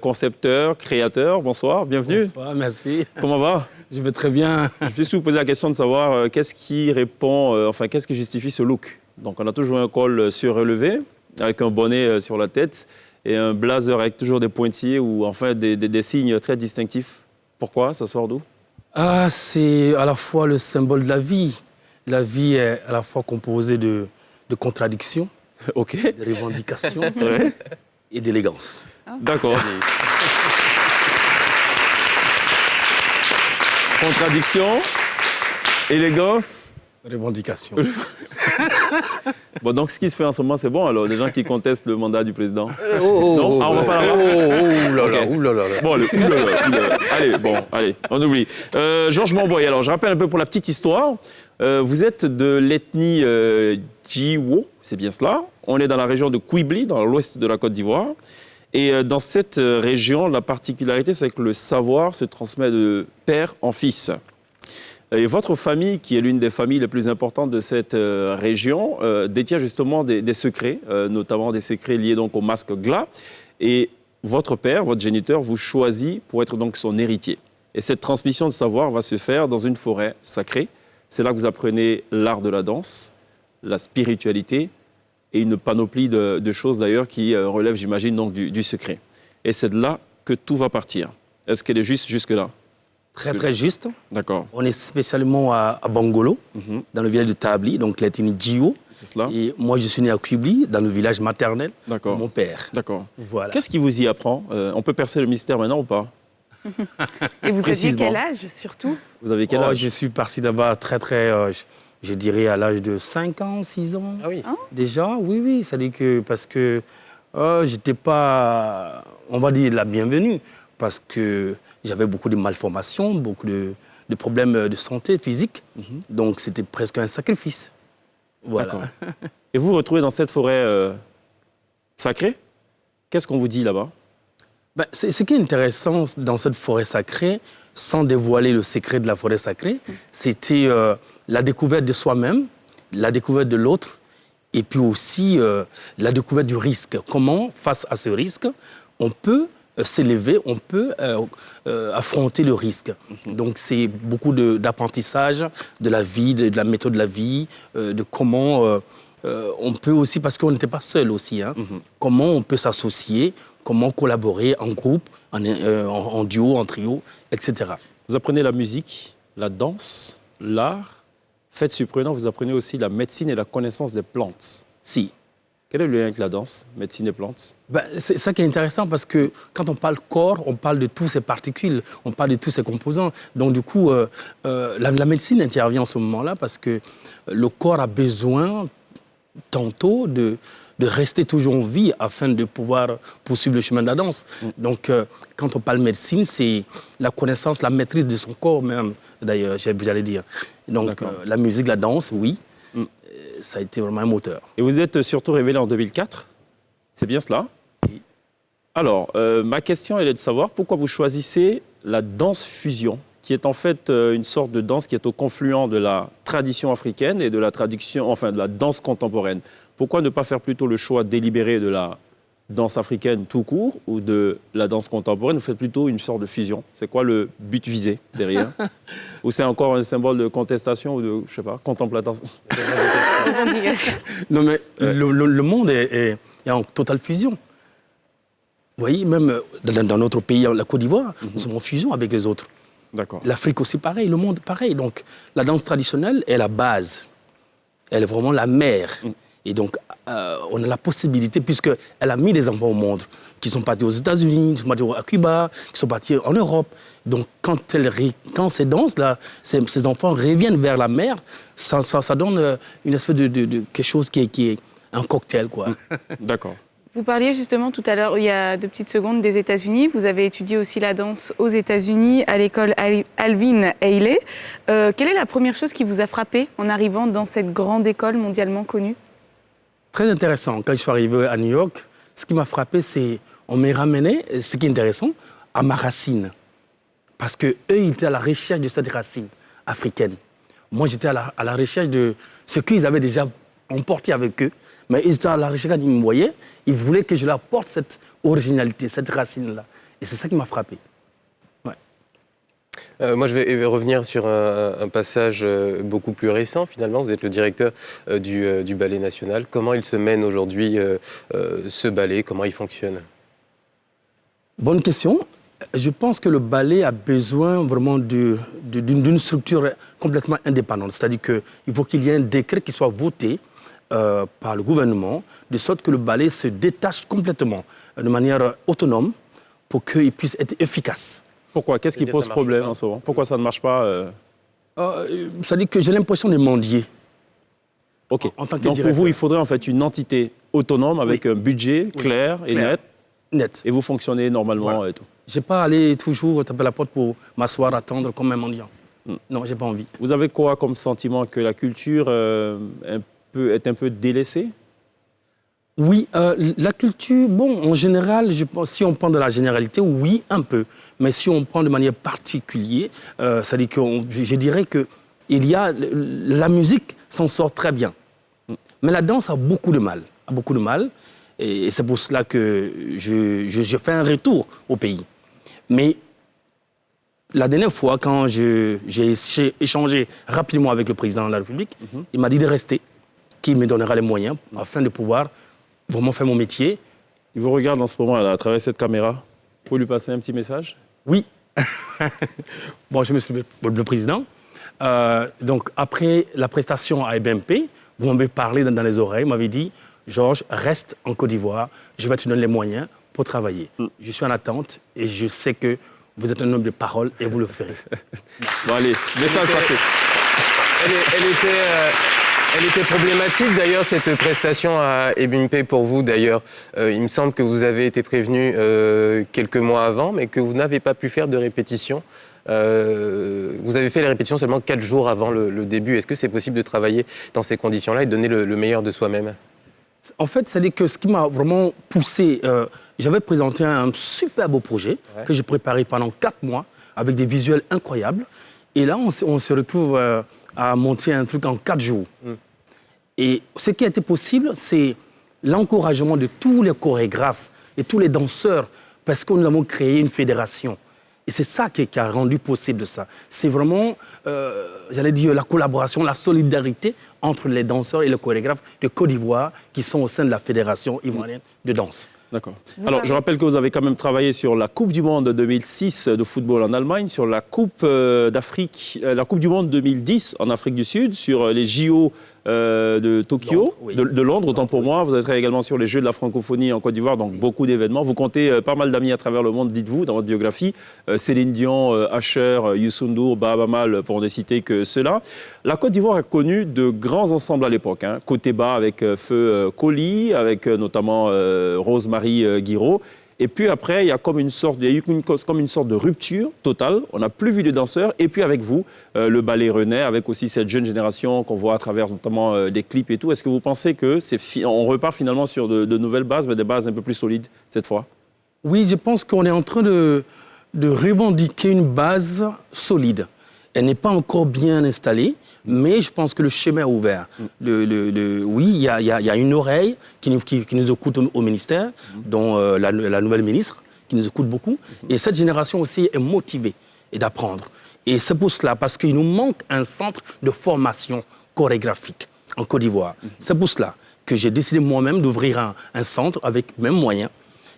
concepteur, créateur. Bonsoir, bienvenue. Bonsoir, merci. Comment va? Je vais très bien. Je vais juste vous poser la question de savoir qu'est-ce qui répond, qu'est-ce qui justifie ce look? Donc on a toujours un col surélevé, avec un bonnet sur la tête et un blazer avec toujours des pointillés ou enfin des signes très distinctifs. Pourquoi? Ça sort d'où? C'est à la fois le symbole de la vie. La vie est à la fois composée de contradictions, de revendications et d'élégance. D'accord. Contradiction, élégance, revendication. Bon, donc ce qui se fait en ce moment, c'est bon alors, des gens qui contestent le mandat du président. Non, on va pas là. Bon, allez, allez, on oublie. Georges Monboy, alors je rappelle un peu pour la petite histoire. Vous êtes de l'ethnie Djiwo, c'est bien cela. On est dans la région de Kouibli, dans l'ouest de la Côte d'Ivoire. Et dans cette région, la particularité, c'est que le savoir se transmet de père en fils. Et votre famille, qui est l'une des familles les plus importantes de cette région, détient justement des secrets, notamment des secrets liés donc au masque Gla. Et votre père, votre géniteur, vous choisit pour être donc son héritier. Et cette transmission de savoir va se faire dans une forêt sacrée. C'est là que vous apprenez l'art de la danse, la spiritualité et une panoplie de choses d'ailleurs qui relèvent, j'imagine, donc du secret. Et c'est de là que tout va partir. Est-ce qu'elle est juste jusque-là? Très juste. D'accord. On est spécialement à Bangolo, dans le village de Tabli, donc l'ethnie Djiwo. C'est cela. Et moi, je suis né à Kouibli, dans le village maternel de mon père. D'accord. Voilà. Qu'est-ce qui vous y apprend? On peut percer le mystère maintenant ou pas? Et vous aviez quel âge, surtout? Vous avez quel âge? Je suis parti d'abord je dirais à l'âge de 5 ans, 6 ans. Ah oui. Déjà, oui. C'est-à-dire que, parce que j'étais pas, on va dire, la bienvenue, parce que j'avais beaucoup de malformations, beaucoup de problèmes de santé physique. Donc, c'était presque un sacrifice. Voilà. Et vous vous retrouvez dans cette forêt sacrée? Qu'est-ce qu'on vous dit là-bas? Ce qui est intéressant dans cette forêt sacrée, sans dévoiler le secret de la forêt sacrée, c'était la découverte de soi-même, la découverte de l'autre, et puis aussi la découverte du risque. Comment, face à ce risque, on peut s'élever, on peut affronter le risque. Donc c'est beaucoup d'apprentissage de la vie, de la méthode de la vie, de comment on peut aussi, parce qu'on n'était pas seul aussi, comment on peut s'associer, comment collaborer en groupe, en duo, en trio, etc. Vous apprenez la musique, la danse, l'art. Fait surprenant, vous apprenez aussi la médecine et la connaissance des plantes. Si. Quel est le lien avec la danse, médecine et plantes? C'est ça qui est intéressant parce que quand on parle corps, on parle de toutes ces particules, on parle de tous ces composants. Donc du coup, la médecine intervient en ce moment-là parce que le corps a besoin tantôt de rester toujours en vie afin de pouvoir poursuivre le chemin de la danse. Donc, quand on parle médecine, c'est la connaissance, la maîtrise de son corps même, d'ailleurs, j'allais dire. Donc, la musique, la danse, oui, ça a été vraiment un moteur. Et vous êtes surtout révélé en 2004, c'est bien cela? Oui. Alors, ma question, elle est de savoir pourquoi vous choisissez la danse fusion, qui est en fait une sorte de danse qui est au confluent de la tradition africaine et de la de la danse contemporaine. Pourquoi ne pas faire plutôt le choix délibéré de la danse africaine tout court ou de la danse contemporaine? Vous faites plutôt une sorte de fusion. C'est quoi le but visé derrière? Ou c'est encore un symbole de contestation ou de, je sais pas, contemplation? Non, mais le monde est en totale fusion. Vous voyez, même dans notre pays, la Côte d'Ivoire, nous sommes en fusion avec les autres. D'accord. L'Afrique aussi pareil, le monde pareil. Donc la danse traditionnelle est la base. Elle est vraiment la mère. Et donc, on a la possibilité, puisqu'elle a mis des enfants au monde, qui sont partis aux États-Unis, qui sont partis à Cuba, qui sont partis en Europe. Donc, quand ces danses-là, ces enfants reviennent vers la mer, ça donne une espèce de quelque chose qui est un cocktail, quoi. D'accord. Vous parliez justement tout à l'heure, il y a 2 petites secondes, des États-Unis. Vous avez étudié aussi la danse aux États-Unis, à l'école Alvin Ailey. Quelle est la première chose qui vous a frappé en arrivant dans cette grande école mondialement connue? Très intéressant. Quand je suis arrivé à New York, ce qui m'a frappé, c'est qu'on m'a ramené, ce qui est intéressant, à ma racine. Parce qu'eux, ils étaient à la recherche de cette racine africaine. Moi, j'étais à la recherche de ce qu'ils avaient déjà emporté avec eux. Mais ils étaient à la recherche, quand ils me voyaient, ils voulaient que je leur apporte cette originalité, cette racine-là. Et c'est ça qui m'a frappé. Moi, je vais revenir sur un passage beaucoup plus récent, finalement. Vous êtes le directeur du Ballet National. Comment il se mène aujourd'hui, ce ballet? Comment il fonctionne? Bonne question. Je pense que le ballet a besoin vraiment d'une structure complètement indépendante. C'est-à-dire qu'il faut qu'il y ait un décret qui soit voté par le gouvernement, de sorte que le ballet se détache complètement, de manière autonome, pour qu'il puisse être efficace. Pourquoi? Qu'est-ce qui pose problème en ce moment? Pourquoi ça ne marche pas C'est-à-dire que j'ai l'impression de mendier. Ok. En tant que Donc directeur. pour vous, il faudrait en fait une entité autonome avec un budget clair et net. Et vous fonctionnez normalement et tout. Je n'ai pas allé toujours taper la porte pour m'asseoir, attendre comme un mendiant. Non, je n'ai pas envie. Vous avez quoi comme sentiment? Que la culture est un peu délaissée? Oui, la culture, bon, en général, je pense, si on prend de la généralité, oui, un peu. Mais si on prend de manière particulière, c'est-à-dire que je dirais que la musique s'en sort très bien. Mais la danse a beaucoup de mal. Et c'est pour cela que je fais un retour au pays. Mais la dernière fois, quand j'ai échangé rapidement avec le président de la République, il m'a dit de rester, qu'il me donnera les moyens afin de pouvoir vraiment faire mon métier. Il vous regarde en ce moment là, à travers cette caméra. Vous pouvez lui passer un petit message? Oui. Bon, je me suis le président. Donc, après la prestation à EBMP, vous m'avez parlé dans les oreilles, vous m'avez dit, Georges, reste en Côte d'Ivoire, je vais te donner les moyens pour travailler. Je suis en attente et je sais que vous êtes un homme de parole et vous le ferez. Bon, allez, message passé. Elle était problématique d'ailleurs, cette prestation à EBMP pour vous d'ailleurs. Il me semble que vous avez été prévenu quelques mois avant, mais que vous n'avez pas pu faire de répétition. Vous avez fait les répétitions seulement 4 jours avant le début. Est-ce que c'est possible de travailler dans ces conditions-là et de donner le meilleur de soi-même? En fait, c'est-à-dire que ce qui m'a vraiment poussé, j'avais présenté un super beau projet que j'ai préparé pendant 4 mois avec des visuels incroyables. Et là, on se retrouve à monter un truc en 4 jours. Et ce qui a été possible, c'est l'encouragement de tous les chorégraphes et tous les danseurs parce que nous avons créé une fédération. Et c'est ça qui a rendu possible ça. C'est vraiment, j'allais dire, la collaboration, la solidarité entre les danseurs et les chorégraphes de Côte d'Ivoire qui sont au sein de la Fédération ivoirienne de danse. D'accord. Alors, je rappelle que vous avez quand même travaillé sur la Coupe du Monde 2006 de football en Allemagne, sur la Coupe d'Afrique, la Coupe du Monde 2010 en Afrique du Sud, sur les JO de Tokyo, de Londres, autant pour moi. Vous êtes également sur les Jeux de la francophonie en Côte d'Ivoire, donc beaucoup d'événements. Vous comptez pas mal d'amis à travers le monde, dites-vous, dans votre biographie. Céline Dion, Usher, Youssou N'Dour, Baaba Maal, pour ne citer que ceux-là. La Côte d'Ivoire a connu de grands ensembles à l'époque. Côté bas avec Feu Koli, avec notamment Rose-Marie Guiraud. Et puis après, il y a eu comme une sorte de rupture totale. On n'a plus vu de danseurs. Et puis avec vous, le ballet renaît, avec aussi cette jeune génération qu'on voit à travers notamment des clips et tout. Est-ce que vous pensez on repart finalement sur de nouvelles bases, mais des bases un peu plus solides cette fois? Oui, je pense qu'on est en train de revendiquer une base solide. Elle n'est pas encore bien installée, mais je pense que le chemin est ouvert. Oui, il y a une oreille qui nous écoute au ministère, dont la nouvelle ministre, qui nous écoute beaucoup. Et cette génération aussi est motivée d'apprendre. Et c'est pour cela, parce qu'il nous manque un centre de formation chorégraphique en Côte d'Ivoire. C'est pour cela que j'ai décidé moi-même d'ouvrir un centre avec même moyens,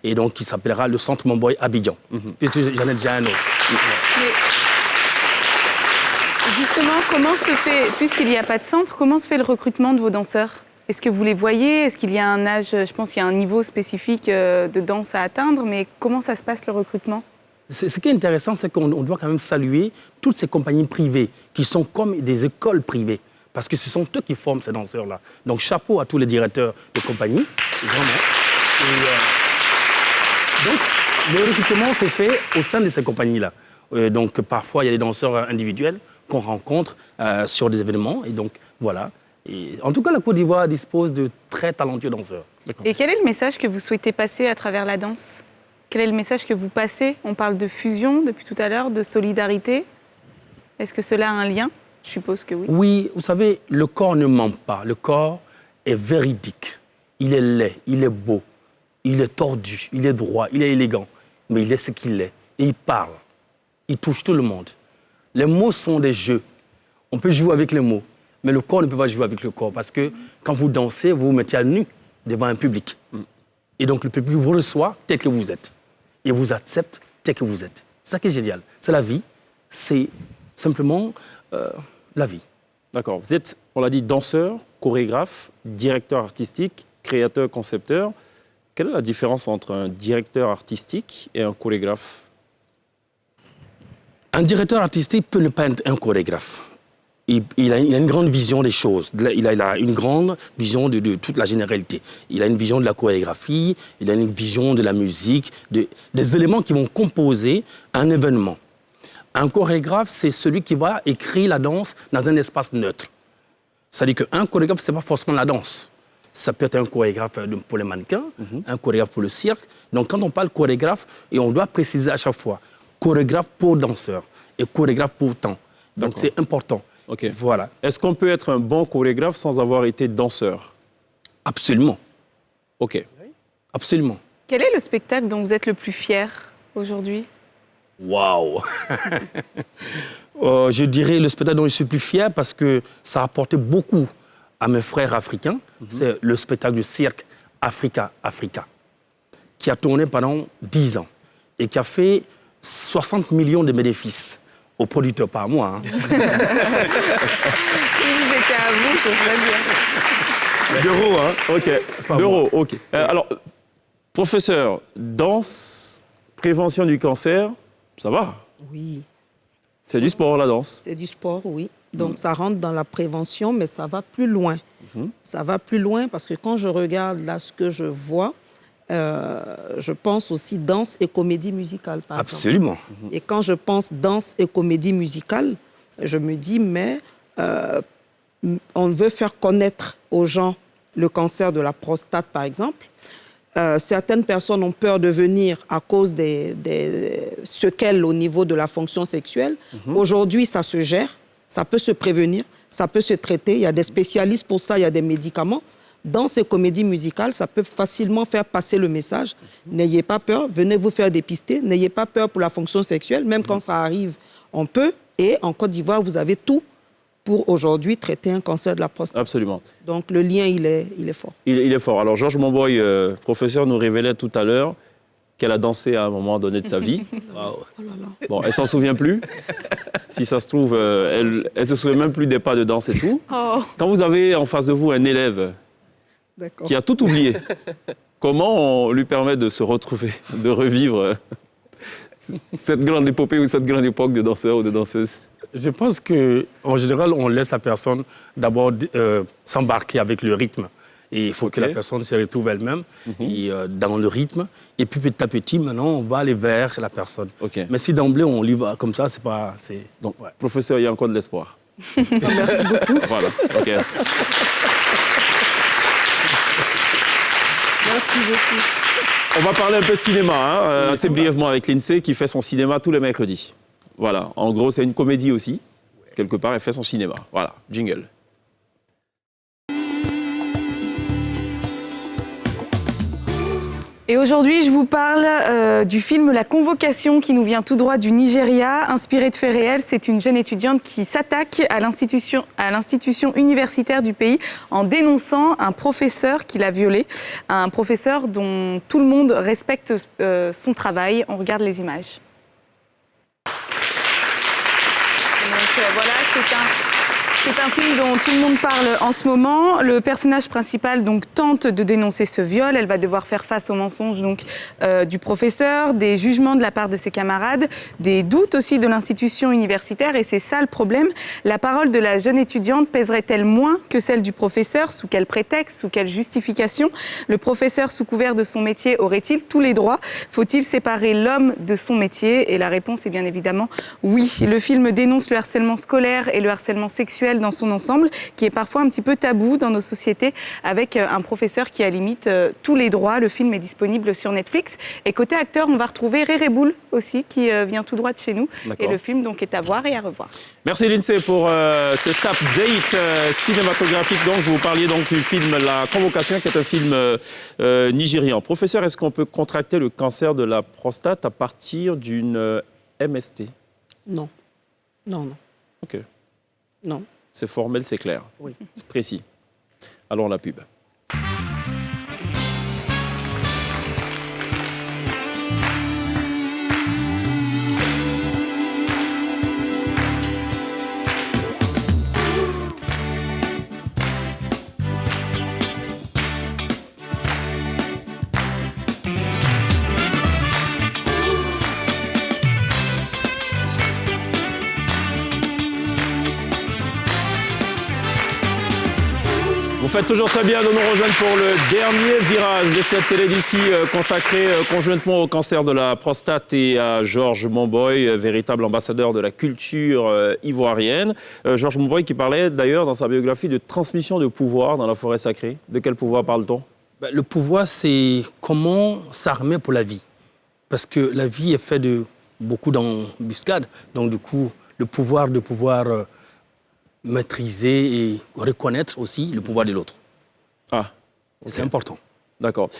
et donc qui s'appellera le Centre Momboy Abidjan. Puisque j'en ai déjà un autre. Justement, comment se fait, puisqu'il n'y a pas de centre, comment se fait le recrutement de vos danseurs? Est-ce que vous les voyez? Est-ce qu'il y a un âge, je pense qu'il y a un niveau spécifique de danse à atteindre, mais comment ça se passe le recrutement? Ce qui est intéressant, c'est qu'on doit quand même saluer toutes ces compagnies privées qui sont comme des écoles privées, parce que ce sont eux qui forment ces danseurs-là. Donc chapeau à tous les directeurs de compagnie, vraiment. Donc le recrutement s'est fait au sein de ces compagnies-là. Donc parfois, il y a des danseurs individuels qu'on rencontre sur des événements. Et donc, voilà. Et, en tout cas, la Côte d'Ivoire dispose de très talentueux danseurs. Et quel est le message que vous souhaitez passer à travers la danse? Quel est le message que vous passez? On parle de fusion depuis tout à l'heure, de solidarité. Est-ce que cela a un lien? Je suppose que oui. Oui, vous savez, le corps ne ment pas. Le corps est véridique. Il est laid, il est beau, il est tordu, il est droit, il est élégant. Mais il est ce qu'il est. Et il parle. Il touche tout le monde. Les mots sont des jeux. On peut jouer avec les mots, mais le corps ne peut pas jouer avec le corps parce que quand vous dansez, vous vous mettez à nu devant un public. Et donc le public vous reçoit tel que vous êtes et vous accepte tel que vous êtes. C'est ça qui est génial. C'est la vie. C'est simplement la vie. D'accord. Vous êtes, on l'a dit, danseur, chorégraphe, directeur artistique, créateur, concepteur. Quelle est la différence entre un directeur artistique et un chorégraphe? Un directeur artistique peut ne pas être un chorégraphe. Il a une grande vision des choses. Il a une grande vision de toute la généralité. Il a une vision de la chorégraphie, il a une vision de la musique, des éléments qui vont composer un événement. Un chorégraphe, c'est celui qui va écrire la danse dans un espace neutre. C'est-à-dire qu'un chorégraphe, ce n'est pas forcément la danse. Ça peut être un chorégraphe pour les mannequins, un chorégraphe pour le cirque. Donc quand on parle chorégraphe, et on doit préciser à chaque fois, chorégraphe pour danseur et chorégraphe pour temps. Donc c'est important. Okay. Voilà. Est-ce qu'on peut être un bon chorégraphe sans avoir été danseur? Absolument. Ok. Absolument. Quel est le spectacle dont vous êtes le plus fier aujourd'hui? Waouh. Je dirais le spectacle dont je suis le plus fier parce que ça a apporté beaucoup à mes frères africains. C'est le spectacle du cirque Africa, qui a tourné pendant 10 ans et qui a fait 60 millions de bénéfices aux producteurs, pas à moi. Si vous étiez à vous, ce serait bien. D'euros, hein? Ok. D'euros, ok. Alors, professeur, danse, prévention du cancer, ça va? Oui. C'est du sport, la danse? C'est du sport, oui. Donc, ça rentre dans la prévention, mais ça va plus loin. Ça va plus loin parce que quand je regarde là ce que je vois, je pense aussi danse et comédie musicale, par exemple. Absolument. Et quand je pense danse et comédie musicale, je me dis, mais on veut faire connaître aux gens le cancer de la prostate, par exemple. Certaines personnes ont peur de venir à cause des séquelles au niveau de la fonction sexuelle. Aujourd'hui, ça se gère, ça peut se prévenir, ça peut se traiter. Il y a des spécialistes pour ça, il y a des médicaments. Dans ces comédies musicales, ça peut facilement faire passer le message. N'ayez pas peur, venez vous faire dépister. N'ayez pas peur pour la fonction sexuelle. Même quand ça arrive, on peut. Et en Côte d'Ivoire, vous avez tout pour aujourd'hui traiter un cancer de la prostate. Absolument. Donc le lien, il est fort. Il est fort. Alors Georges Monboy, professeur, nous révélait tout à l'heure qu'elle a dansé à un moment donné de sa vie. Oh là là. Bon, elle s'en souvient plus. Si ça se trouve, elle se souvient même plus des pas de danse et tout. Oh. Quand vous avez en face de vous un élève qui a tout oublié, comment on lui permet de se retrouver, de revivre cette grande épopée ou cette grande époque de danseurs ou de danseuses? Je pense qu'en général, on laisse la personne d'abord s'embarquer avec le rythme. Et il faut que la personne se retrouve elle-même dans le rythme. Et puis petit à petit, maintenant, on va aller vers la personne. Mais si d'emblée, on y va comme ça, c'est pas... Donc, professeur, il y a encore de l'espoir. Merci beaucoup. Voilà, ok. Merci beaucoup. On va parler un peu cinéma, assez brièvement avec Lindsay, qui fait son cinéma tous les mercredis. Voilà, en gros, c'est une comédie aussi. Quelque part, elle fait son cinéma. Voilà, jingle. Et aujourd'hui, je vous parle du film La Convocation qui nous vient tout droit du Nigeria, inspiré de faits réels. C'est une jeune étudiante qui s'attaque à l'institution universitaire du pays en dénonçant un professeur qui l'a violée, un professeur dont tout le monde respecte son travail. On regarde les images. Donc voilà, c'est un film dont tout le monde parle en ce moment. Le personnage principal donc, tente de dénoncer ce viol. Elle va devoir faire face aux mensonges donc, du professeur, des jugements de la part de ses camarades, des doutes aussi de l'institution universitaire. Et c'est ça le problème. La parole de la jeune étudiante pèserait-elle moins que celle du professeur? Sous quel prétexte? Sous quelle justification? Le professeur, sous couvert de son métier, aurait-il tous les droits? Faut-il séparer l'homme de son métier? Et la réponse est bien évidemment oui. Le film dénonce le harcèlement scolaire et le harcèlement sexuel dans son ensemble, qui est parfois un petit peu tabou dans nos sociétés, avec un professeur qui a limite tous les droits. Le film est disponible sur Netflix. Et côté acteur, on va retrouver Réré Boul aussi, qui vient tout droit de chez nous. Et le film donc est à voir et à revoir. Merci Lindsay pour cet update cinématographique. Donc, vous parliez donc du film La Convocation, qui est un film nigérian. Professeur, est-ce qu'on peut contracter le cancer de la prostate à partir d'une MST? Non. Non, non. Ok. Non. C'est formel, c'est clair. Oui. C'est précis. Allons à la pub. Vous faites toujours très bien de nous rejoindre pour le dernier virage de cette télé d'ici consacrée conjointement au cancer de la prostate et à Georges Monboy, véritable ambassadeur de la culture ivoirienne. Georges Monboy qui parlait d'ailleurs dans sa biographie de transmission de pouvoir dans la forêt sacrée. De quel pouvoir parle-t-on? Le pouvoir, c'est comment s'armer pour la vie. Parce que la vie est faite de beaucoup d'embuscades. Donc du coup, le pouvoir de pouvoir... maîtriser et reconnaître aussi le pouvoir de l'autre. Ah, okay. C'est important. D'accord.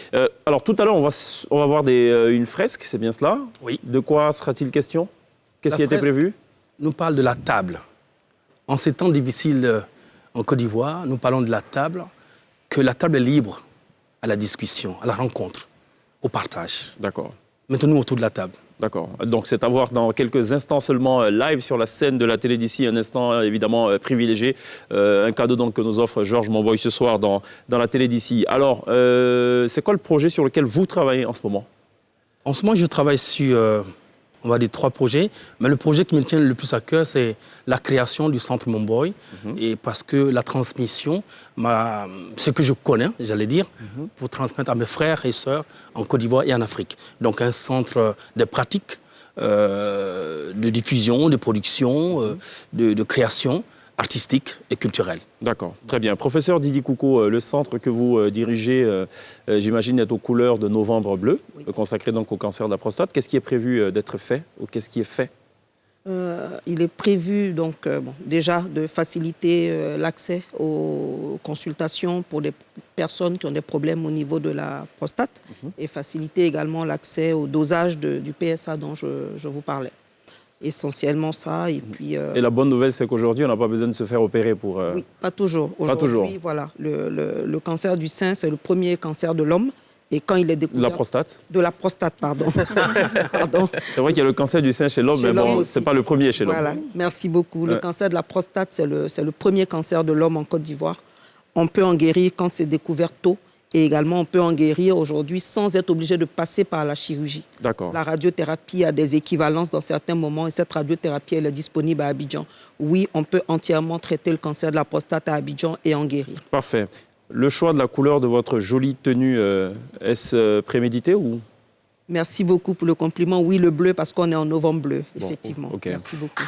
Alors tout à l'heure, on va voir une fresque, c'est bien cela? Oui. De quoi sera-t-il question? Qu'est-ce qui a été prévu? Nous parle de la table. En ces temps difficiles en Côte d'Ivoire, nous parlons de la table, que la table est libre à la discussion, à la rencontre, au partage. D'accord. Mettons-nous autour de la table. D'accord. Donc, c'est à voir dans quelques instants seulement live sur la scène de la télé d'ici, un instant évidemment privilégié. Un cadeau donc que nous offre Georges Monboy ce soir dans la télé d'ici. Alors, c'est quoi le projet sur lequel vous travaillez en ce moment? En ce moment, je travaille sur, on va dire, 3 projets. Mais le projet qui me tient le plus à cœur, c'est la création du Centre Monboy. Et parce que la transmission, ce que je connais, j'allais dire, pour transmettre à mes frères et sœurs en Côte d'Ivoire et en Afrique. Donc un centre de pratique, de diffusion, de production, de création artistique et culturel. D'accord, très bien. Professeur Didier Coucou, le centre que vous dirigez, j'imagine, est aux couleurs de Novembre Bleu, consacré donc au cancer de la prostate. Qu'est-ce qui est prévu d'être fait ou qu'est-ce qui est fait? Il est prévu donc déjà de faciliter l'accès aux consultations pour les personnes qui ont des problèmes au niveau de la prostate et faciliter également l'accès au dosage du PSA dont je vous parlais. Essentiellement ça. Et puis. Et la bonne nouvelle, c'est qu'aujourd'hui, on n'a pas besoin de se faire opérer pour. Oui, pas toujours. Aujourd'hui, voilà, le cancer du sein, c'est le premier cancer de l'homme. Et quand il est découvert... De la prostate? De la prostate, pardon. Pardon. C'est vrai qu'il y a le cancer du sein chez l'homme, mais bon, ce n'est pas le premier chez l'homme. Voilà, merci beaucoup. Le cancer de la prostate, c'est le premier cancer de l'homme en Côte d'Ivoire. On peut en guérir quand c'est découvert tôt. Et également, on peut en guérir aujourd'hui sans être obligé de passer par la chirurgie. D'accord. La radiothérapie a des équivalences dans certains moments et cette radiothérapie, elle est disponible à Abidjan. Oui, on peut entièrement traiter le cancer de la prostate à Abidjan et en guérir. Parfait. Le choix de la couleur de votre jolie tenue, est-ce prémédité ou... Merci beaucoup pour le compliment. Oui, le bleu, parce qu'on est en novembre bleu, effectivement. Okay. Merci beaucoup.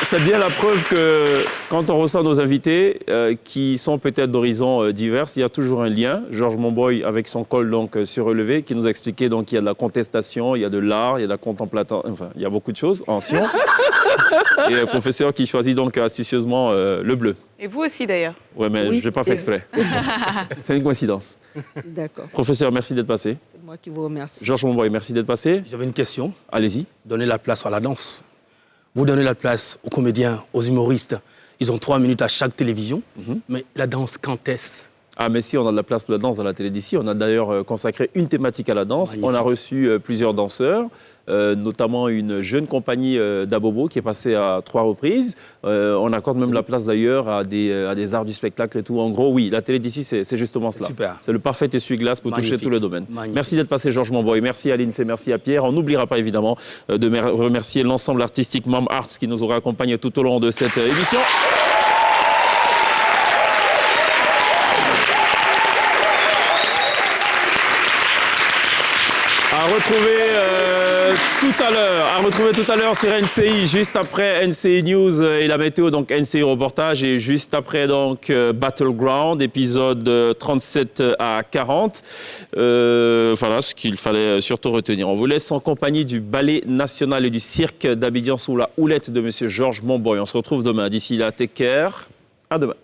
C'est bien la preuve que quand on reçoit nos invités, qui sont peut-être d'horizons divers, il y a toujours un lien. Georges Monboy, avec son col donc surélevé, qui nous a expliqué donc qu'il y a de la contestation, il y a de l'art, il y a de la contemplation, enfin, il y a beaucoup de choses en Sion. Et un professeur qui choisit donc astucieusement le bleu. Et vous aussi d'ailleurs. Ouais, mais je ne l'ai pas fait exprès. C'est une coïncidence. D'accord. Professeur, merci d'être passé. C'est moi qui vous remercie. Georges Monboy, merci d'être passé. J'avais une question. Allez-y. Donnez la place à la danse. Vous donnez la place aux comédiens, aux humoristes. Ils ont 3 minutes à chaque télévision. Mais la danse, quand est-ce? Ah, mais si, on a de la place pour la danse dans la télé d'ici. On a d'ailleurs consacré une thématique à la danse. Magnifique. On a reçu plusieurs danseurs, notamment une jeune compagnie d'Abobo qui est passée à 3 reprises. On accorde même la place d'ailleurs à des arts du spectacle et tout. En gros, oui, la télé d'ici, c'est justement cela. Super. C'est le parfait essuie-glace pour toucher tous les domaines. Magnifique. Merci d'être passé, Georges Monboy. Merci à l'INSEE, merci à Pierre. On n'oubliera pas évidemment de remercier l'ensemble artistique Mam Arts qui nous aura accompagnés tout au long de cette émission. À retrouver tout à l'heure sur NCI, juste après NCI News et la météo, donc NCI Reportage, et juste après donc Battleground, épisode 37 à 40. Voilà ce qu'il fallait surtout retenir. On vous laisse en compagnie du Ballet National et du Cirque d'Abidjan sous la houlette de monsieur Georges Monboy. On se retrouve demain. D'ici là, take care. À demain.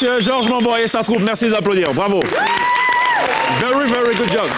Monsieur Georges Mamboy et sa troupe, merci d'applaudir. Bravo. Very, very good job.